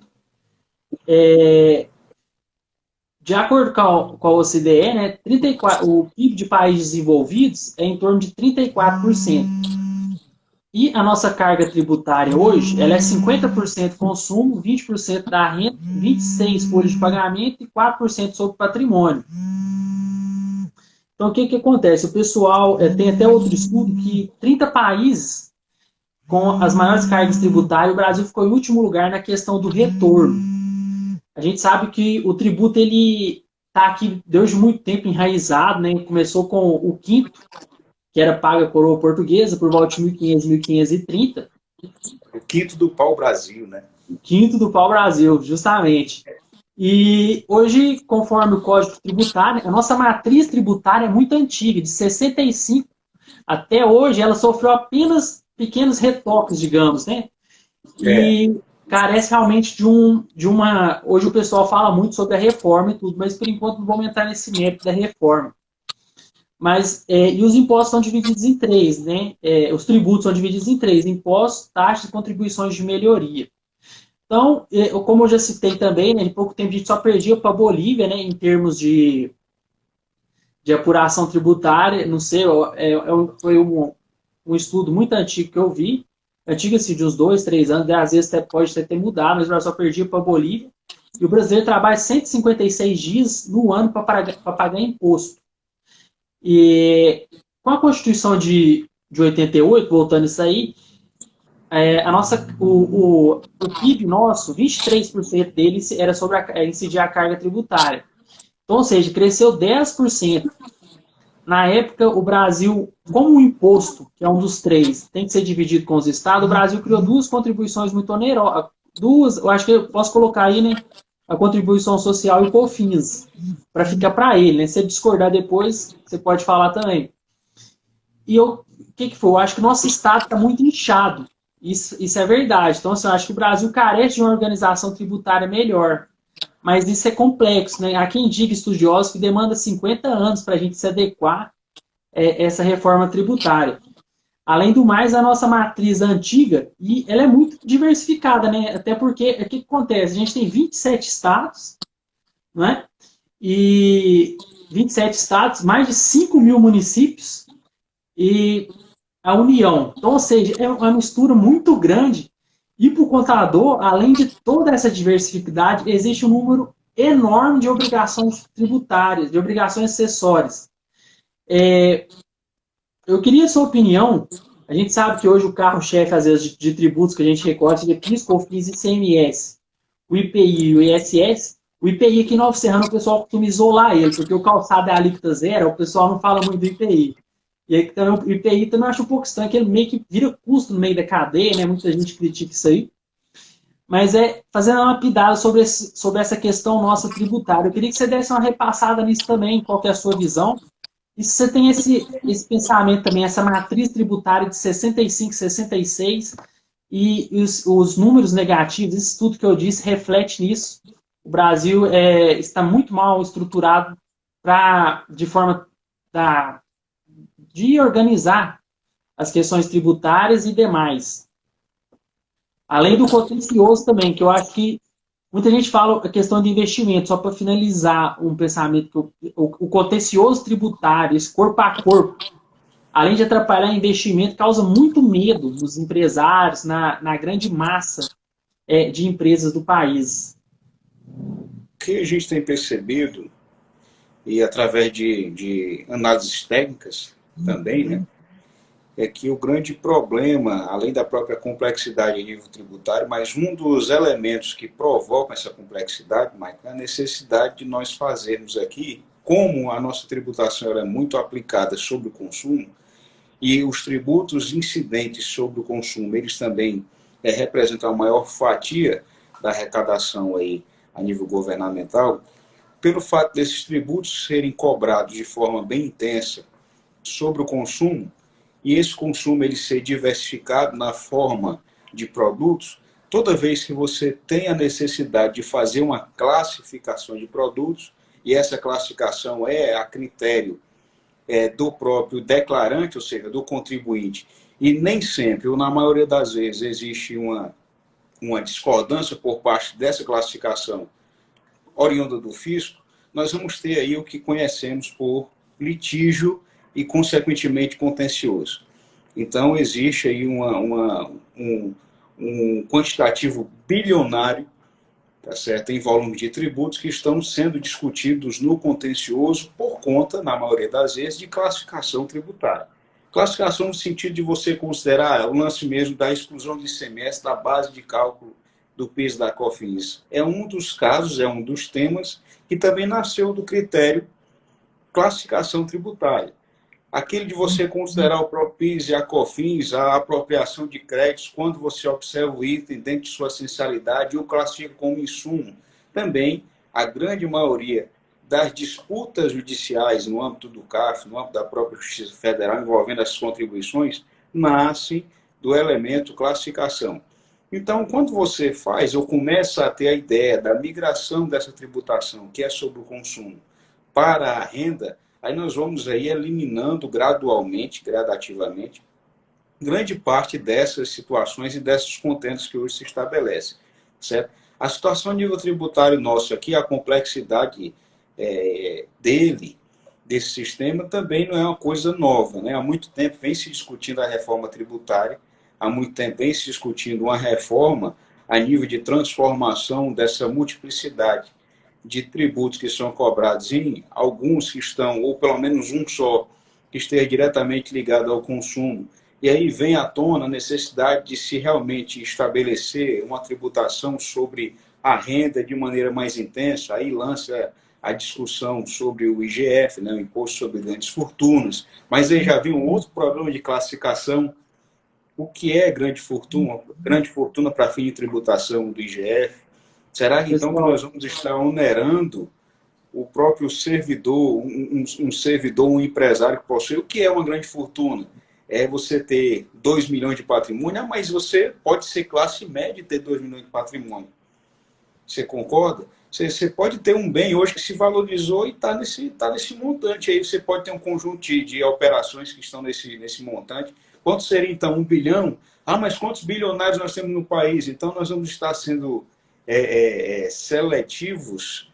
De acordo com a OCDE, né, 34, o PIB de países desenvolvidos é em torno de 34%. E a nossa carga tributária hoje, ela é 50% consumo, 20% da renda, 26% folha de pagamento e 4% sobre patrimônio. Então, o que acontece? O pessoal, tem até outro estudo que 30 países com as maiores cargas tributárias, o Brasil ficou em último lugar na questão do retorno. A gente sabe que o tributo, ele está aqui desde muito tempo enraizado, né? Começou com o quinto, que era paga a coroa portuguesa, por volta de 1500, 1530. O quinto do pau-brasil, né? O quinto do pau-brasil, justamente. E hoje, conforme o Código Tributário, a nossa matriz tributária é muito antiga, de 65 até hoje, ela sofreu apenas pequenos retoques, digamos, né? E carece realmente de uma... Hoje o pessoal fala muito sobre a reforma e tudo, mas por enquanto não vamos entrar nesse mérito da reforma. Mas, e os impostos são divididos em três, né? Os tributos são divididos em três: impostos, taxas e contribuições de melhoria. Então, como eu já citei também, né, em pouco tempo a gente só perdia para a Bolívia, né, em termos de apuração tributária. Não sei, foi um estudo muito antigo que eu vi, antigo assim, de uns 2, 3 anos, às vezes até pode ter mudado, mas eu só perdia para a Bolívia. E o brasileiro trabalha 156 dias no ano para pagar imposto. E com a Constituição de 88, voltando isso aí, o PIB nosso, 23% dele era sobre incidir a carga tributária. Então, ou seja, cresceu 10%. Na época, o Brasil, como o imposto, que é um dos três, tem que ser dividido com os estados, o Brasil criou duas contribuições muito onerosas. Eu acho que eu posso colocar aí, né, a contribuição social e o COFINS, para ficar para ele, né? Se você discordar depois, você pode falar também. E o que foi? Eu acho que o nosso estado está muito inchado. Isso é verdade. Então, assim, eu acho que o Brasil carece de uma organização tributária melhor. Mas isso é complexo, né? Há quem diga, estudiosos, que demanda 50 anos para a gente se adequar a essa reforma tributária. Além do mais, a nossa matriz antiga, e ela é muito diversificada, né? Até porque, o que acontece? A gente tem 27 estados, né? E 27 estados, mais de 5 mil municípios e a União. Então, ou seja, é uma mistura muito grande. E para o contador, além de toda essa diversidade, existe um número enorme de obrigações tributárias, de obrigações acessórias. Eu queria a sua opinião. A gente sabe que hoje o carro-chefe, às vezes, de tributos que a gente recorta é PIS, COFINS e ICMS. O IPI e o ISS. O IPI aqui em Nova Serrana, o pessoal costuma isolar ele, porque o calçado é alíquota zero, o pessoal não fala muito do IPI. E aí também, o IPI também acho um pouco estranho, que ele meio que vira custo no meio da cadeia, né? Muita gente critica isso aí. Mas fazendo uma lapidada sobre essa questão nossa tributária. Eu queria que você desse uma repassada nisso também, qual que é a sua visão. E se você tem esse pensamento também, essa matriz tributária de 65, 66, e os números negativos, isso tudo que eu disse reflete nisso. O Brasil está muito mal estruturado de forma de organizar as questões tributárias e demais. Além do contencioso também, que eu acho que muita gente fala a questão de investimento, só para finalizar um pensamento, que o contencioso tributário, esse corpo a corpo, além de atrapalhar investimento, causa muito medo nos empresários, na grande massa de empresas do país. O que a gente tem percebido, e através de análises técnicas também, né, é que o grande problema, além da própria complexidade em nível tributário, mas um dos elementos que provocam essa complexidade, Michael, é a necessidade de nós fazermos aqui, como a nossa tributação é muito aplicada sobre o consumo, e os tributos incidentes sobre o consumo, eles também representam a maior fatia da arrecadação aí a nível governamental, pelo fato desses tributos serem cobrados de forma bem intensa sobre o consumo, e esse consumo ele ser diversificado na forma de produtos, toda vez que você tem a necessidade de fazer uma classificação de produtos, e essa classificação é a critério do próprio declarante, ou seja, do contribuinte, e nem sempre, ou na maioria das vezes, existe uma discordância por parte dessa classificação oriunda do fisco, nós vamos ter aí o que conhecemos por litígio e, consequentemente, contencioso. Então, existe aí um quantitativo bilionário, tá certo, em volume de tributos que estão sendo discutidos no contencioso por conta, na maioria das vezes, de classificação tributária. Classificação no sentido de você considerar o lance mesmo da exclusão de ICMS da base de cálculo do PIS da COFINS. É um dos casos, é um dos temas que também nasceu do critério classificação tributária. Aquele de você considerar o próprio PIS e a COFINS, a apropriação de créditos, quando você observa o item dentro de sua essencialidade e o classifica como insumo. Também, a grande maioria das disputas judiciais no âmbito do CAF, no âmbito da própria Justiça Federal, envolvendo essas contribuições, nascem do elemento classificação. Então, quando você faz ou começa a ter a ideia da migração dessa tributação, que é sobre o consumo, para a renda, aí nós vamos aí eliminando gradualmente, gradativamente, grande parte dessas situações e desses contentes que hoje se estabelecem, certo? A situação a nível tributário nosso aqui, a complexidade desse sistema, também não é uma coisa nova, né? Há muito tempo vem se discutindo a reforma tributária, há muito tempo vem se discutindo uma reforma a nível de transformação dessa multiplicidade de tributos que são cobrados em alguns que estão, ou pelo menos um só, que esteja diretamente ligado ao consumo. E aí vem à tona a necessidade de se realmente estabelecer uma tributação sobre a renda de maneira mais intensa. Aí lança a discussão sobre o IGF, né, o Imposto sobre Grandes Fortunas. Mas aí já vem um outro problema de classificação. O que é grande fortuna? Grande fortuna para fim de tributação do IGF. Será que então que nós vamos estar onerando o próprio servidor, um servidor, um empresário que possui? O que é uma grande fortuna? É você ter 2 milhões de patrimônio, mas você pode ser classe média e ter 2 milhões de patrimônio. Você concorda? Você pode ter um bem hoje que se valorizou e está nesse montante aí. Você pode ter um conjunto de operações que estão nesse montante. Quanto seria, então, 1 bilhão? Ah, mas quantos bilionários nós temos no país? Então, nós vamos estar sendo seletivos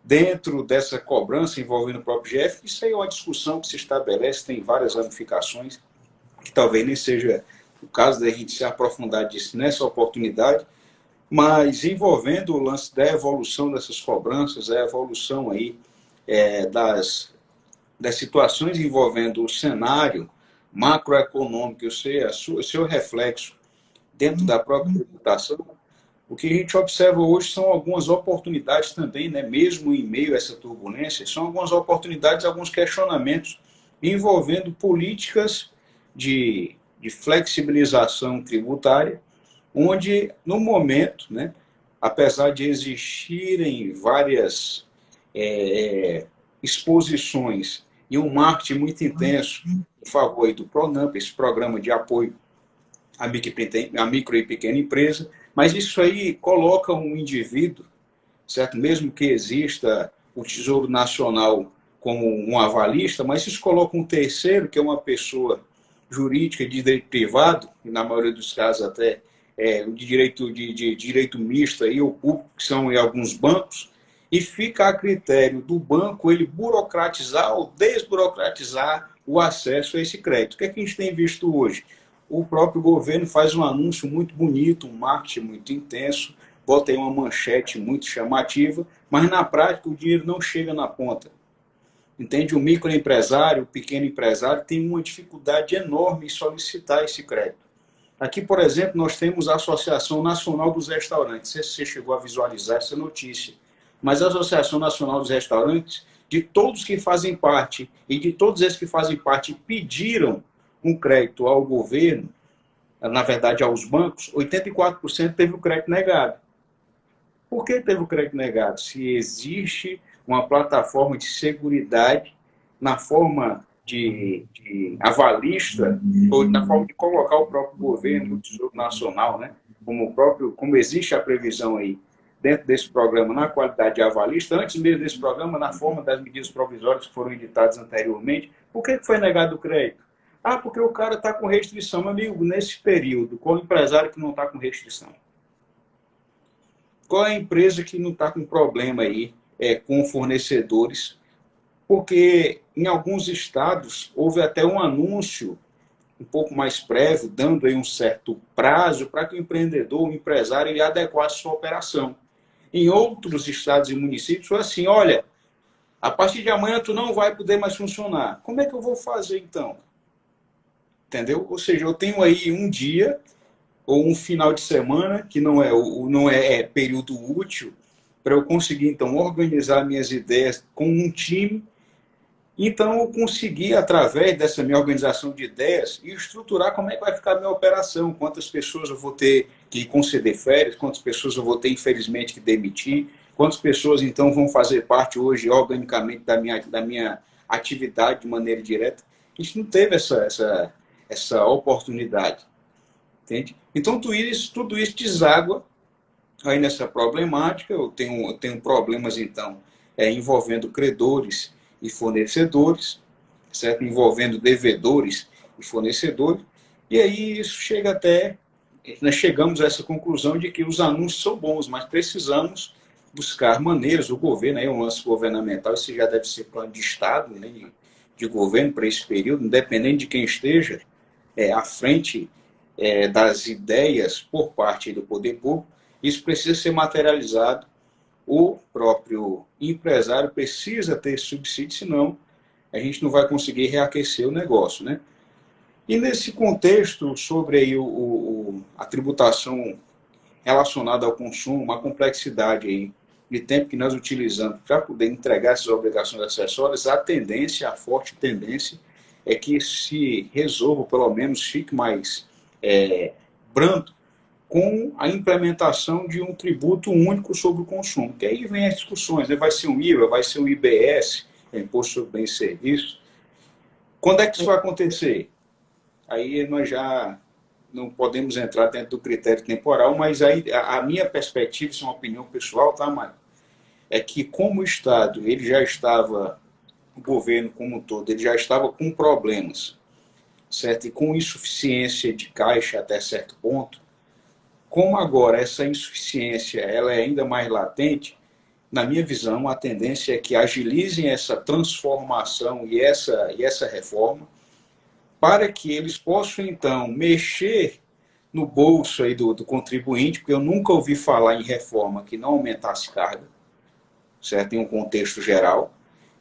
dentro dessa cobrança envolvendo o próprio GF. Isso aí é uma discussão que se estabelece, tem várias ramificações, que talvez nem seja o caso da gente se aprofundar disso nessa oportunidade, mas envolvendo o lance da evolução dessas cobranças, a evolução aí das situações envolvendo o cenário macroeconômico, o seu reflexo dentro da própria tributação. O que a gente observa hoje são algumas oportunidades também, né, mesmo em meio a essa turbulência, são algumas oportunidades, alguns questionamentos envolvendo políticas de flexibilização tributária, onde, no momento, né, apesar de existirem várias exposições e um marketing muito intenso em favor aí do PRONAMP, esse programa de apoio à micro e pequena empresa, mas isso aí coloca um indivíduo, certo? Mesmo que exista o Tesouro Nacional como um avalista, mas isso coloca um terceiro, que é uma pessoa jurídica de direito privado, e na maioria dos casos até de direito misto aí, ou público, que são em alguns bancos, e fica a critério do banco ele burocratizar ou desburocratizar o acesso a esse crédito. O que é que a gente tem visto hoje? O próprio governo faz um anúncio muito bonito, um marketing muito intenso, bota aí uma manchete muito chamativa, mas na prática o dinheiro não chega na ponta. Entende? O microempresário, o pequeno empresário tem uma dificuldade enorme em solicitar esse crédito. Aqui, por exemplo, nós temos a Associação Nacional dos Restaurantes. Não sei se você chegou a visualizar essa notícia, mas a Associação Nacional dos Restaurantes, de todos que fazem parte, e de todos esses que fazem parte pediram um crédito ao governo, na verdade aos bancos, 84% teve o crédito negado. Por que teve o crédito negado? Se existe uma plataforma de seguridade na forma de avalista, ou na forma de colocar o próprio governo, o Tesouro Nacional, né? Como existe a previsão aí dentro desse programa na qualidade de avalista, antes mesmo desse programa, na forma das medidas provisórias que foram editadas anteriormente, por que foi negado o crédito? Ah, porque o cara está com restrição. Meu amigo, nesse período, qual empresário que não está com restrição? Qual é a empresa que não está com problema aí com fornecedores, porque em alguns estados houve até um anúncio um pouco mais prévio, dando aí um certo prazo para que o empreendedor, o empresário, ele adequasse sua operação. Em outros estados e municípios foi assim, olha, a partir de amanhã tu não vai poder mais funcionar. Como é que eu vou fazer então? Entendeu? Ou seja, eu tenho aí um dia ou um final de semana, que não é período útil, para eu conseguir, então, organizar minhas ideias com um time. Então, eu consegui, através dessa minha organização de ideias, estruturar como é que vai ficar a minha operação, quantas pessoas eu vou ter que conceder férias, quantas pessoas eu vou ter, infelizmente, que demitir, quantas pessoas, então, vão fazer parte hoje, organicamente, da minha atividade de maneira direta. A gente não teve essa oportunidade. Entende? Então, tudo isso deságua aí nessa problemática. Eu tenho problemas, então, envolvendo credores e fornecedores, certo? Envolvendo devedores e fornecedores. E aí isso chega até... Nós chegamos a essa conclusão de que os anúncios são bons, mas precisamos buscar maneiras, o governo, aí é um lance governamental, isso já deve ser plano de Estado, né, de governo para esse período, independente de quem esteja à frente das ideias por parte do poder público, isso precisa ser materializado. O próprio empresário precisa ter esse subsídio, senão a gente não vai conseguir reaquecer o negócio, né? E nesse contexto, sobre aí a tributação relacionada ao consumo, uma complexidade aí de tempo que nós utilizamos para poder entregar essas obrigações acessórias, a forte tendência é que se resolva, pelo menos fique mais brando, com a implementação de um tributo único sobre o consumo. Que aí vem as discussões, né? Vai ser um IVA, vai ser um IBS, Imposto sobre Bens e Serviços. Quando é que isso vai acontecer? Aí nós já não podemos entrar dentro do critério temporal, mas aí a minha perspectiva, isso é uma opinião pessoal, tá, Mário? É que como o Estado, ele já estava, o governo como um todo, ele já estava com problemas, certo? E com insuficiência de caixa até certo ponto, como agora essa insuficiência ela é ainda mais latente, na minha visão, a tendência é que agilizem essa transformação e essa reforma, para que eles possam, então, mexer no bolso aí do contribuinte, porque eu nunca ouvi falar em reforma que não aumentasse carga, certo? Em um contexto geral.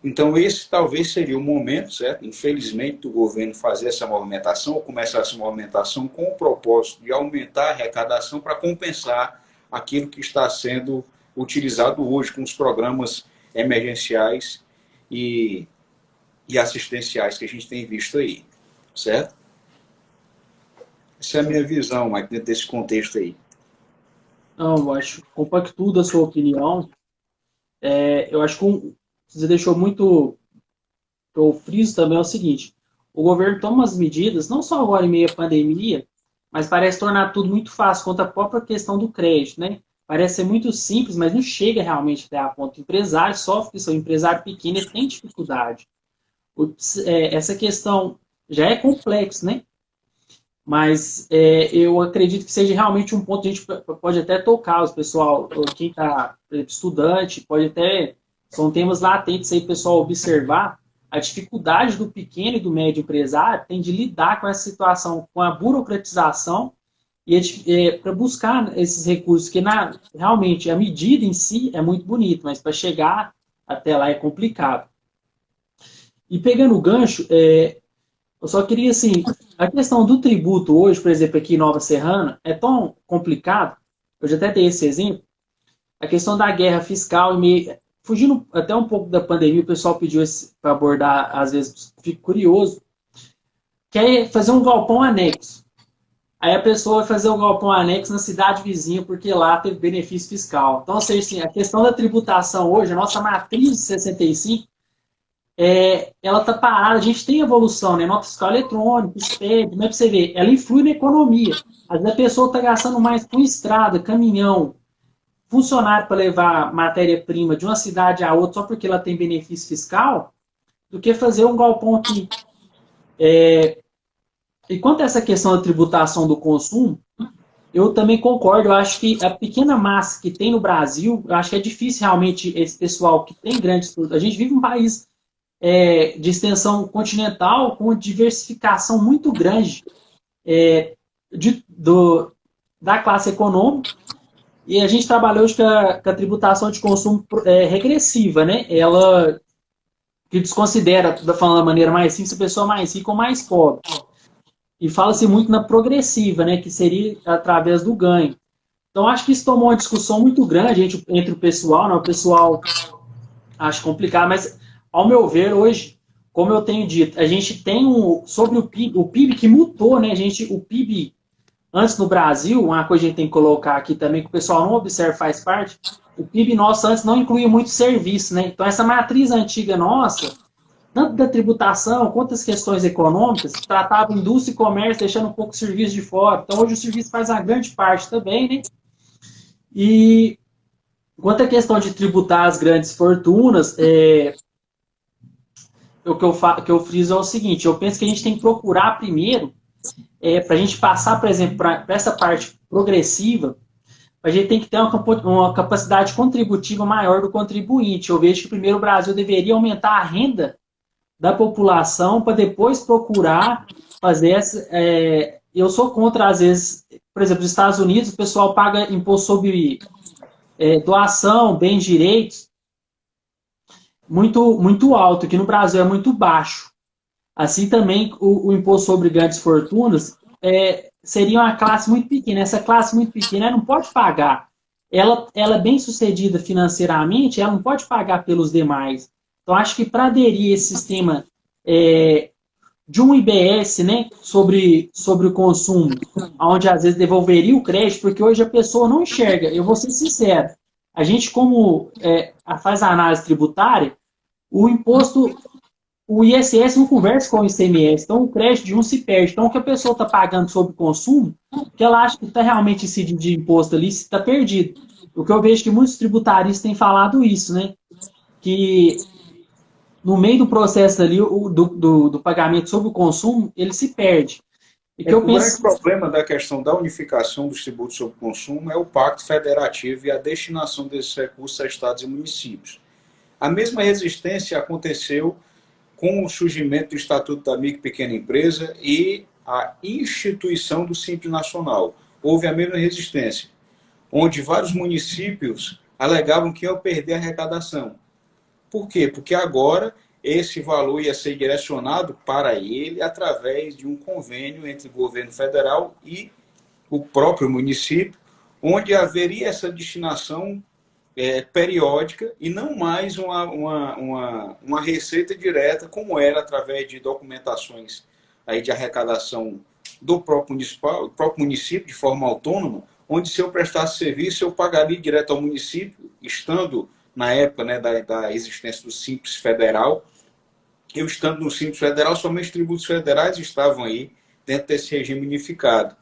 Então, esse talvez seria o momento, certo? Infelizmente, do governo fazer essa movimentação, ou começar essa movimentação com o propósito de aumentar a arrecadação para compensar aquilo que está sendo utilizado hoje com os programas emergenciais e assistenciais que a gente tem visto aí, certo? Essa é a minha visão, Mike, dentro desse contexto aí. Não, eu acho compacto da sua opinião. Eu acho que você deixou muito que eu friso também é o seguinte: o governo toma as medidas, não só agora em meio à pandemia, mas parece tornar tudo muito fácil, quanto à própria questão do crédito, né? Parece ser muito simples, mas não chega realmente até a ponto. O empresário sofre isso, o empresário pequeno ele tem dificuldade. Essa questão já é complexa, né? Mas eu acredito que seja realmente um ponto que a gente pode até tocar, os pessoal, quem está estudante, pode até, são temas latentes aí, pessoal, observar a dificuldade do pequeno e do médio empresário tem de lidar com essa situação, com a burocratização e para buscar esses recursos, que realmente a medida em si é muito bonita, mas para chegar até lá é complicado. E pegando o gancho, eu só queria, assim, a questão do tributo hoje, por exemplo, aqui em Nova Serrana, é tão complicado, eu já até dei esse exemplo, a questão da guerra fiscal, fugindo até um pouco da pandemia, o pessoal pediu para abordar, às vezes, fico curioso, que é fazer um galpão anexo. Aí a pessoa vai fazer um galpão anexo na cidade vizinha, porque lá teve benefício fiscal. Então, ou seja, assim, a questão da tributação hoje, a nossa matriz de 65, ela está parada, a gente tem evolução, né? Nota fiscal eletrônica, SPED, mas para você ver, ela influi na economia. Às vezes a pessoa está gastando mais com estrada, caminhão, funcionário para levar matéria-prima de uma cidade a outra só porque ela tem benefício fiscal, do que fazer um galpão aqui. E quanto a essa questão da tributação do consumo, Eu também concordo, eu acho que a pequena massa que tem no Brasil, eu acho que é difícil realmente esse pessoal que tem grandes. A gente vive um país de extensão continental com diversificação muito grande de, do, da classe econômica, e a gente trabalhou hoje com a tributação de consumo regressiva, né? Ela que desconsidera, falando da maneira mais simples, a pessoa mais rica ou mais pobre. E fala-se muito na progressiva, né? Que seria através do ganho. Então, acho que isso tomou uma discussão muito grande entre o pessoal, né? O pessoal acha complicado, mas, ao meu ver, hoje, como eu tenho dito, a gente tem sobre o PIB que mudou, né? O PIB, antes no Brasil, uma coisa que a gente tem que colocar aqui também, que o pessoal não observa, faz parte, o PIB nosso antes não incluía muito serviço, né? Então, essa matriz antiga nossa, tanto da tributação quanto das questões econômicas, tratava indústria e comércio, deixando um pouco o serviço de fora. Então, hoje o serviço faz a grande parte também, né? E quanto à questão de tributar as grandes fortunas, que eu friso é o seguinte, eu penso que a gente tem que procurar primeiro, para a gente passar, por exemplo, para essa parte progressiva, a gente tem que ter uma capacidade contributiva maior do contribuinte. Eu vejo que primeiro o Brasil deveria aumentar a renda da população para depois procurar fazer essa. Eu sou contra, às vezes, por exemplo, nos Estados Unidos, o pessoal paga imposto sobre doação, bens, direitos, muito alto, que no Brasil é muito baixo. Assim também o imposto sobre grandes fortunas seria uma classe muito pequena. Essa classe muito pequena não pode pagar. Ela é bem sucedida financeiramente, ela não pode pagar pelos demais. Então, acho que para aderir a esse sistema de um IBS, né, sobre o consumo, onde às vezes devolveria o crédito, porque hoje a pessoa não enxerga. Eu vou ser sincero, a gente como faz a análise tributária, o imposto, o ISS não conversa com o ICMS, então o crédito de um se perde. Então o que a pessoa está pagando sobre o consumo, que ela acha que está realmente incidindo de imposto ali, está perdido. O que eu vejo que muitos tributaristas têm falado isso, né? Que no meio do processo ali, do pagamento sobre o consumo, ele se perde. E que eu O grande penso. problema da questão da unificação dos tributos sobre consumo é o pacto federativo e a destinação desses recursos a estados e municípios. A mesma resistência aconteceu com o surgimento do Estatuto da Micro e Pequena Empresa e a instituição do Simples Nacional. Houve a mesma resistência, onde vários municípios alegavam que iam perder a arrecadação. Por quê? Porque agora esse valor ia ser direcionado para ele através de um convênio entre o governo federal e o próprio município, onde haveria essa destinação periódica e não mais uma receita direta, como era através de documentações aí de arrecadação do próprio município, de forma autônoma, onde se eu prestasse serviço, eu pagaria direto ao município, estando na época, né, da existência do Simples Federal. Eu estando no Simples Federal, somente os tributos federais estavam aí dentro desse regime unificado.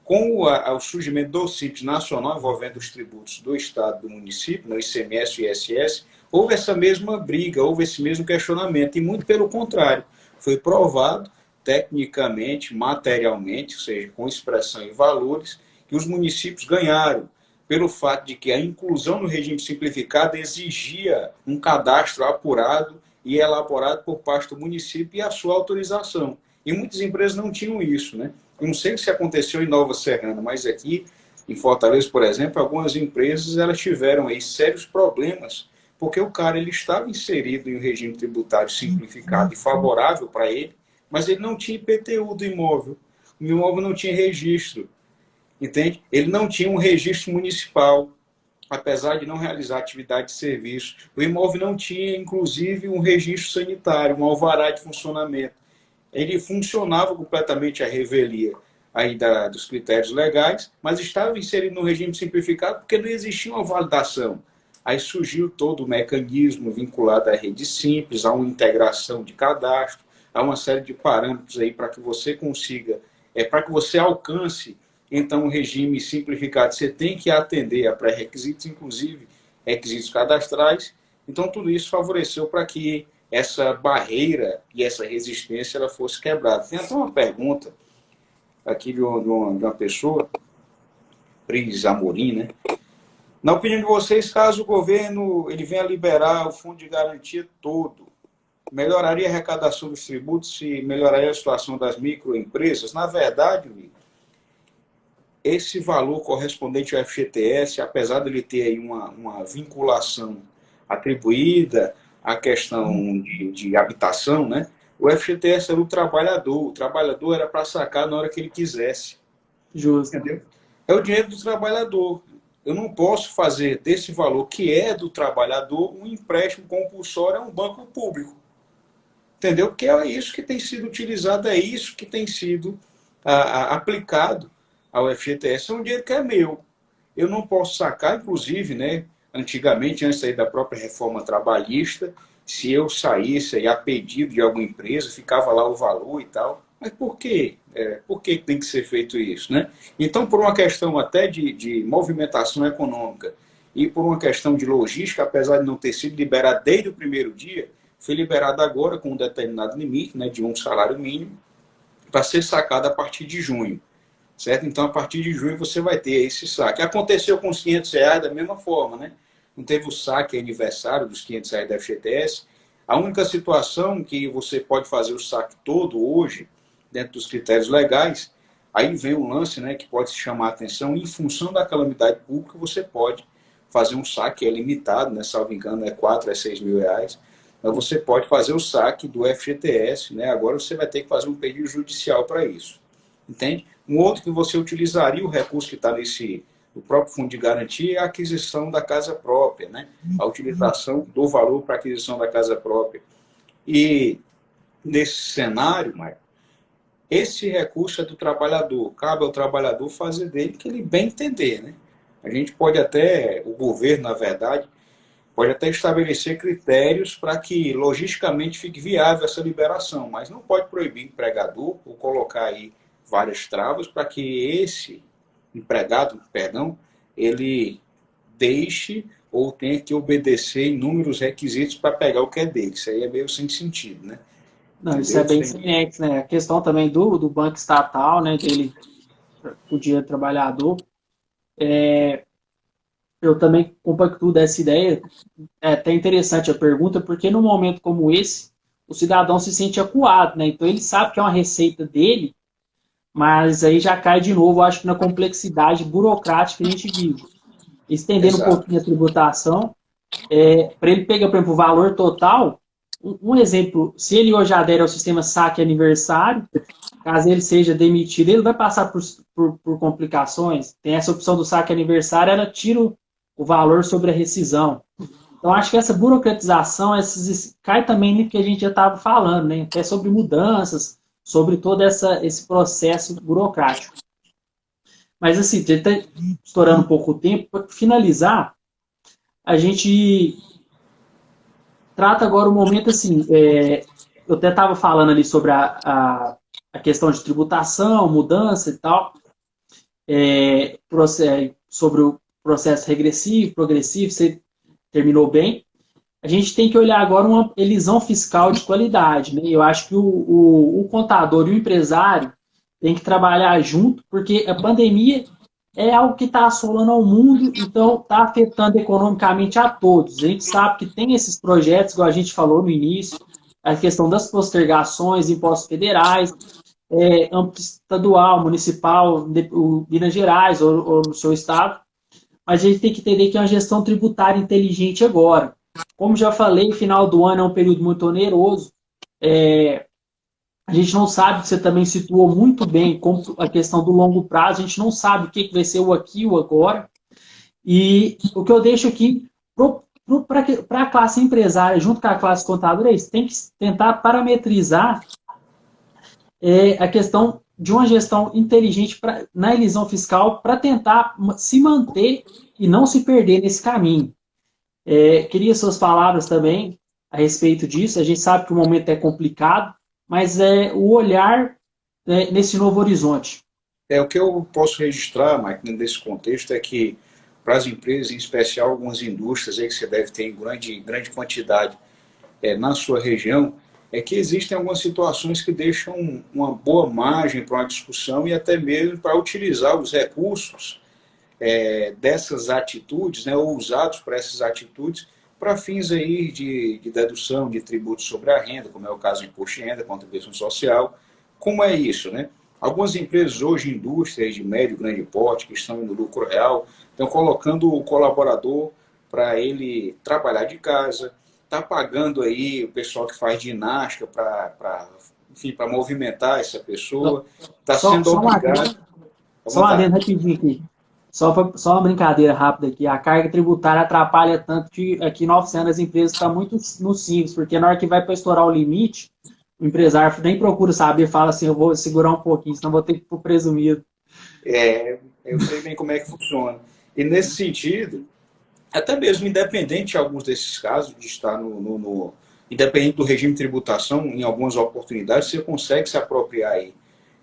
Com o surgimento do Simples Nacional, envolvendo os tributos do Estado e do município, no ICMS e ISS, houve essa mesma briga, houve esse mesmo questionamento, e muito pelo contrário, foi provado tecnicamente, materialmente, ou seja, com expressão e valores, que os municípios ganharam, pelo fato de que a inclusão no regime simplificado exigia um cadastro apurado e elaborado por parte do município e a sua autorização. E muitas empresas não tinham isso, né? Eu não sei se aconteceu em Nova Serrana, mas aqui em Fortaleza, por exemplo, algumas empresas elas tiveram aí sérios problemas, porque o cara ele estava inserido em um regime tributário simplificado e favorável para ele, mas ele não tinha IPTU do imóvel. O imóvel não tinha registro, entende? Ele não tinha um registro municipal, apesar de não realizar atividade de serviço. O imóvel não tinha, inclusive, um registro sanitário, um alvará de funcionamento. Ele funcionava completamente à revelia aí dos critérios legais, mas estava inserido no regime simplificado porque não existia uma validação. Aí surgiu todo o mecanismo vinculado à rede simples, a uma integração de cadastro, a uma série de parâmetros aí para que você consiga, para que você alcance então um regime simplificado. Você tem que atender a pré-requisitos, inclusive requisitos cadastrais. Então tudo isso favoreceu para que essa barreira e essa resistência ela fosse quebrada. Tem até uma pergunta aqui de uma pessoa Pris Amorim, né? Na opinião de vocês, caso o governo ele venha liberar o fundo de garantia todo, melhoraria a arrecadação dos tributos e melhoraria a situação das microempresas? Na verdade, esse valor correspondente ao FGTS, apesar de ele ter aí uma vinculação atribuída à questão de habitação, né? O FGTS era o trabalhador era para sacar na hora que ele quisesse. Justo. Entendeu? É o dinheiro do trabalhador. Eu não posso fazer desse valor que é do trabalhador um empréstimo compulsório a um banco público. Entendeu? Porque é isso que tem sido utilizado, é isso que tem sido aplicado ao FGTS. É um dinheiro que é meu. Eu não posso sacar, inclusive, né, antigamente, antes aí da própria reforma trabalhista, se eu saísse aí a pedido de alguma empresa, ficava lá o valor e tal. Mas por quê? Por que tem que ser feito isso? Né? Então, por uma questão até de movimentação econômica e por uma questão de logística, apesar de não ter sido liberado desde o primeiro dia, foi liberado agora com um determinado limite, né, de um salário mínimo, para ser sacado a partir de junho. Certo? Então, a partir de junho, você vai ter esse saque. Aconteceu com os R$ 500 da mesma forma, né? Não teve o saque aniversário dos R$ 500 da FGTS. A única situação que você pode fazer o saque todo hoje, dentro dos critérios legais, aí vem um lance, né, que pode se chamar a atenção, em função da calamidade pública, você pode fazer um saque, é limitado, né, salvo engano, é 4 a 6 mil reais, mas você pode fazer o saque do FGTS, né, agora você vai ter que fazer um pedido judicial para isso, entende? Um outro que você utilizaria o recurso que está no próprio fundo de garantia é a aquisição da casa própria, né, a utilização do valor para a aquisição da casa própria. E nesse cenário, Maicon, esse recurso é do trabalhador, cabe ao trabalhador fazer dele o que ele bem entender, né? A gente pode até, o governo, na verdade, pode até estabelecer critérios para que logisticamente fique viável essa liberação, mas não pode proibir o empregador ou colocar aí várias travas para que esse empregado, ele deixe ou tenha que obedecer inúmeros requisitos para pegar o que é dele. Isso aí é meio sem sentido, né? Não, isso é bem ciente, né? A questão também do banco estatal, né? Dele, o dinheiro do trabalhador. Eu também compactuo dessa ideia. É até interessante a pergunta, porque num momento como esse, o cidadão se sente acuado, né? Então ele sabe que é uma receita dele, mas aí já cai de novo, acho que na complexidade burocrática que a gente vive. Estendendo um pouquinho a tributação, para ele pegar, por exemplo, o valor total, um exemplo, se ele hoje adere ao sistema saque aniversário, caso ele seja demitido, ele vai passar por complicações. Tem essa opção do saque aniversário, ela tira o valor sobre a rescisão. Então, acho que essa burocratização cai também no que a gente já estava falando, né? Até sobre mudanças, sobre todo esse processo burocrático. Mas, assim, está estourando um pouco o tempo. Para finalizar, a gente trata agora o momento, assim, eu até estava falando ali sobre a questão de tributação, mudança e tal, sobre o processo regressivo, progressivo, você terminou bem. A gente tem que olhar agora uma elisão fiscal de qualidade, né? Eu acho que o contador e o empresário têm que trabalhar junto, porque a pandemia é algo que está assolando ao mundo, então está afetando economicamente a todos. A gente sabe que tem esses projetos, igual a gente falou no início, a questão das postergações, impostos federais, âmbito estadual, municipal, Minas Gerais ou no seu estado, mas a gente tem que entender que é uma gestão tributária inteligente agora. Como já falei, final do ano é um período muito oneroso. A gente não sabe, você também situou muito bem como a questão do longo prazo, a gente não sabe o que vai ser o aqui e o agora. E o que eu deixo aqui para a classe empresária, junto com a classe contadora, é isso, tem que tentar parametrizar a questão de uma gestão inteligente na elisão fiscal para tentar se manter e não se perder nesse caminho. Queria suas palavras também a respeito disso. A gente sabe que o momento é complicado, mas o olhar nesse novo horizonte. O que eu posso registrar, Mike, nesse contexto é que para as empresas, em especial algumas indústrias aí que você deve ter em grande quantidade na sua região, é que existem algumas situações que deixam uma boa margem para uma discussão e até mesmo para utilizar os recursos dessas atitudes, né, ou usados para essas atitudes, para fins aí de dedução de tributos sobre a renda, como é o caso do imposto de renda, contribuição social. Como é isso, né? Algumas empresas hoje, indústrias de médio e grande porte, que estão no lucro real, estão colocando o colaborador para ele trabalhar de casa, está pagando aí o pessoal que faz ginástica para movimentar essa pessoa, está Só, sendo só uma obrigado, à Só um vontade. adendo rapidinho aqui. Só uma brincadeira rápida aqui. A carga tributária atrapalha tanto que aqui em Nova Senhora as empresas estão muito no simples, porque na hora que vai para estourar o limite, o empresário nem procura saber, fala assim, eu vou segurar um pouquinho, senão vou ter que ir para o presumido. Eu sei bem como é que funciona. E nesse sentido, até mesmo independente de alguns desses casos, de estar independente do regime de tributação, em algumas oportunidades, você consegue se apropriar aí,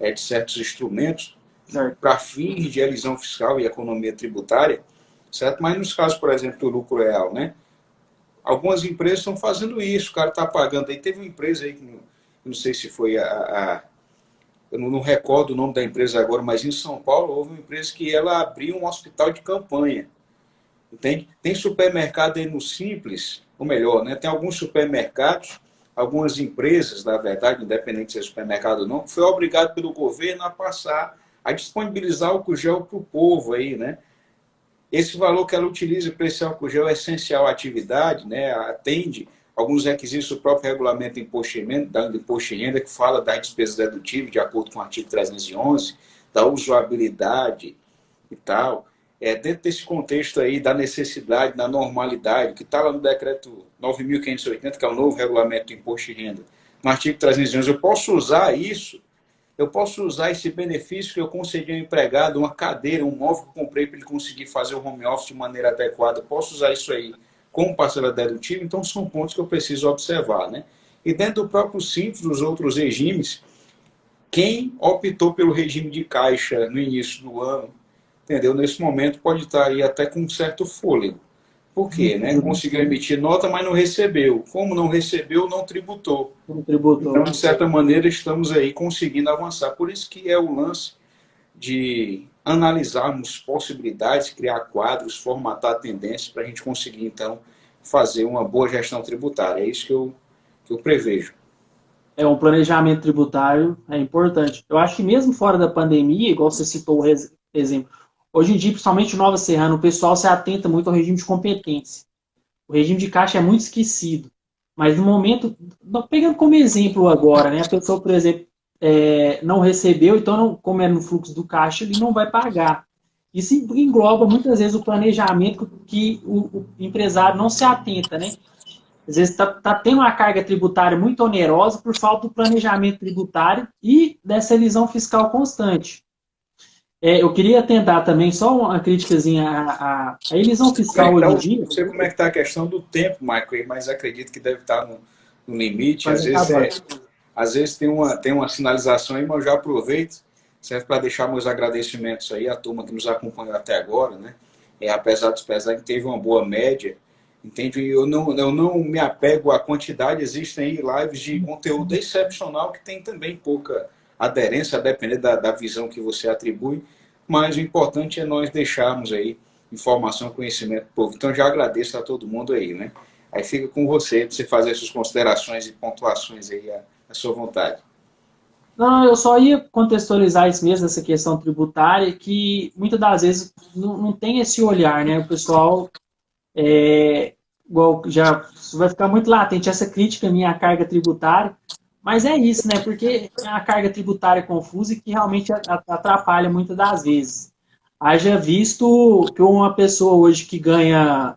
de certos instrumentos Certo. para fins de elisão fiscal e economia tributária, certo? Mas nos casos, por exemplo, do lucro real, né? Algumas empresas estão fazendo isso, o cara está pagando. Aí teve uma empresa aí, que não sei se foi eu não recordo o nome da empresa agora, mas em São Paulo houve uma empresa que ela abriu um hospital de campanha. Entende? Tem supermercado aí no Simples, ou melhor, né? Tem alguns supermercados, algumas empresas, na verdade, independente se é supermercado ou não, que foi obrigado pelo governo a passar, a disponibilizar álcool gel para o povo aí, né? Esse valor que ela utiliza para esse álcool gel é essencial à atividade, né? Atende alguns requisitos do próprio regulamento de imposto de renda, que fala das despesas dedutíveis, de acordo com o artigo 311, da usabilidade e tal. Dentro desse contexto aí da necessidade, da normalidade, que está lá no decreto 9.580, que é o novo regulamento do imposto de renda, no artigo 311, eu posso usar esse benefício que eu concedi ao empregado, uma cadeira, um móvel que eu comprei para ele conseguir fazer o home office de maneira adequada, posso usar isso aí como parcela dedutiva? Então são pontos que eu preciso observar, né? E dentro do próprio Simples, dos outros regimes, quem optou pelo regime de caixa no início do ano, entendeu? Nesse momento pode estar aí até com um certo fôlego. Por quê? Né? Conseguiu emitir nota, mas não recebeu. Como não recebeu, não tributou. Como Então, tributou. de certa maneira, estamos aí conseguindo avançar. Por isso que é o lance de analisarmos possibilidades, criar quadros, formatar tendências para a gente conseguir, então, fazer uma boa gestão tributária. É isso que eu prevejo. Um planejamento tributário é importante. Eu acho que mesmo fora da pandemia, igual você citou o exemplo, hoje em dia, principalmente em Nova Serrana, o pessoal se atenta muito ao regime de competência. O regime de caixa é muito esquecido. Mas no momento, pegando como exemplo agora, né, a pessoa, por exemplo, não recebeu, então, não, como é no fluxo do caixa, ele não vai pagar. Isso engloba muitas vezes o planejamento que o empresário não se atenta, né? Às vezes está tendo uma carga tributária muito onerosa por falta do planejamento tributário e dessa elisão fiscal constante. Eu queria tentar também só uma criticazinha à elisão fiscal hoje em dia. Não sei como é que está a questão do tempo, Michael, mas acredito que deve estar no limite. Quase acabando. Às vezes tem uma sinalização aí, mas eu já aproveito, certo, para deixar meus agradecimentos aí à turma que nos acompanhou até agora, né? Apesar dos pesares, teve uma boa média, entende? E eu não me apego à quantidade, existem aí lives de conteúdo excepcional que tem também pouca aderência, a depender da visão que você atribui, mas o importante é nós deixarmos aí informação, conhecimento do povo. Então, já agradeço a todo mundo aí, né? Aí fica com você, para você fazer suas considerações e pontuações aí à sua vontade. Não, eu só ia contextualizar isso mesmo, essa questão tributária, que muitas das vezes não tem esse olhar, né? O pessoal igual já vai ficar muito latente essa crítica minha à carga tributária, mas é isso, né? Porque é a carga tributária confusa e que realmente atrapalha muitas das vezes. Haja visto que uma pessoa hoje que ganha,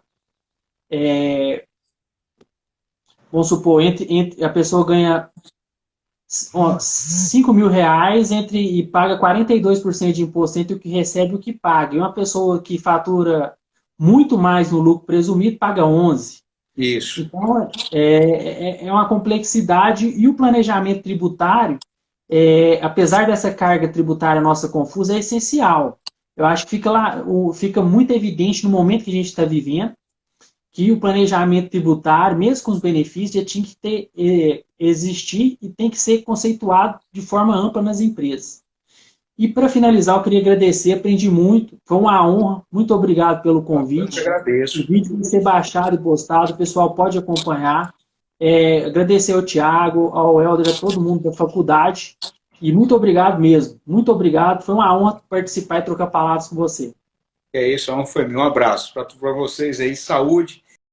vamos supor, a pessoa ganha 5 mil reais e paga 42% de imposto entre o que recebe e o que paga. E uma pessoa que fatura muito mais no lucro presumido paga 11%. Isso. Então, é uma complexidade e o planejamento tributário, apesar dessa carga tributária nossa confusa, é essencial. Eu acho que fica muito evidente no momento que a gente está vivendo que o planejamento tributário, mesmo com os benefícios, já tinha que existir e tem que ser conceituado de forma ampla nas empresas. E para finalizar, eu queria agradecer, aprendi muito, foi uma honra, muito obrigado pelo Eu te convite. O agradeço. vídeo vai ser baixado e postado, o pessoal pode acompanhar. Agradecer ao Tiago, ao Helder, a todo mundo da faculdade. E muito obrigado mesmo, muito obrigado. Foi uma honra participar e trocar palavras com você. É isso, foi meu. Um abraço para vocês aí, saúde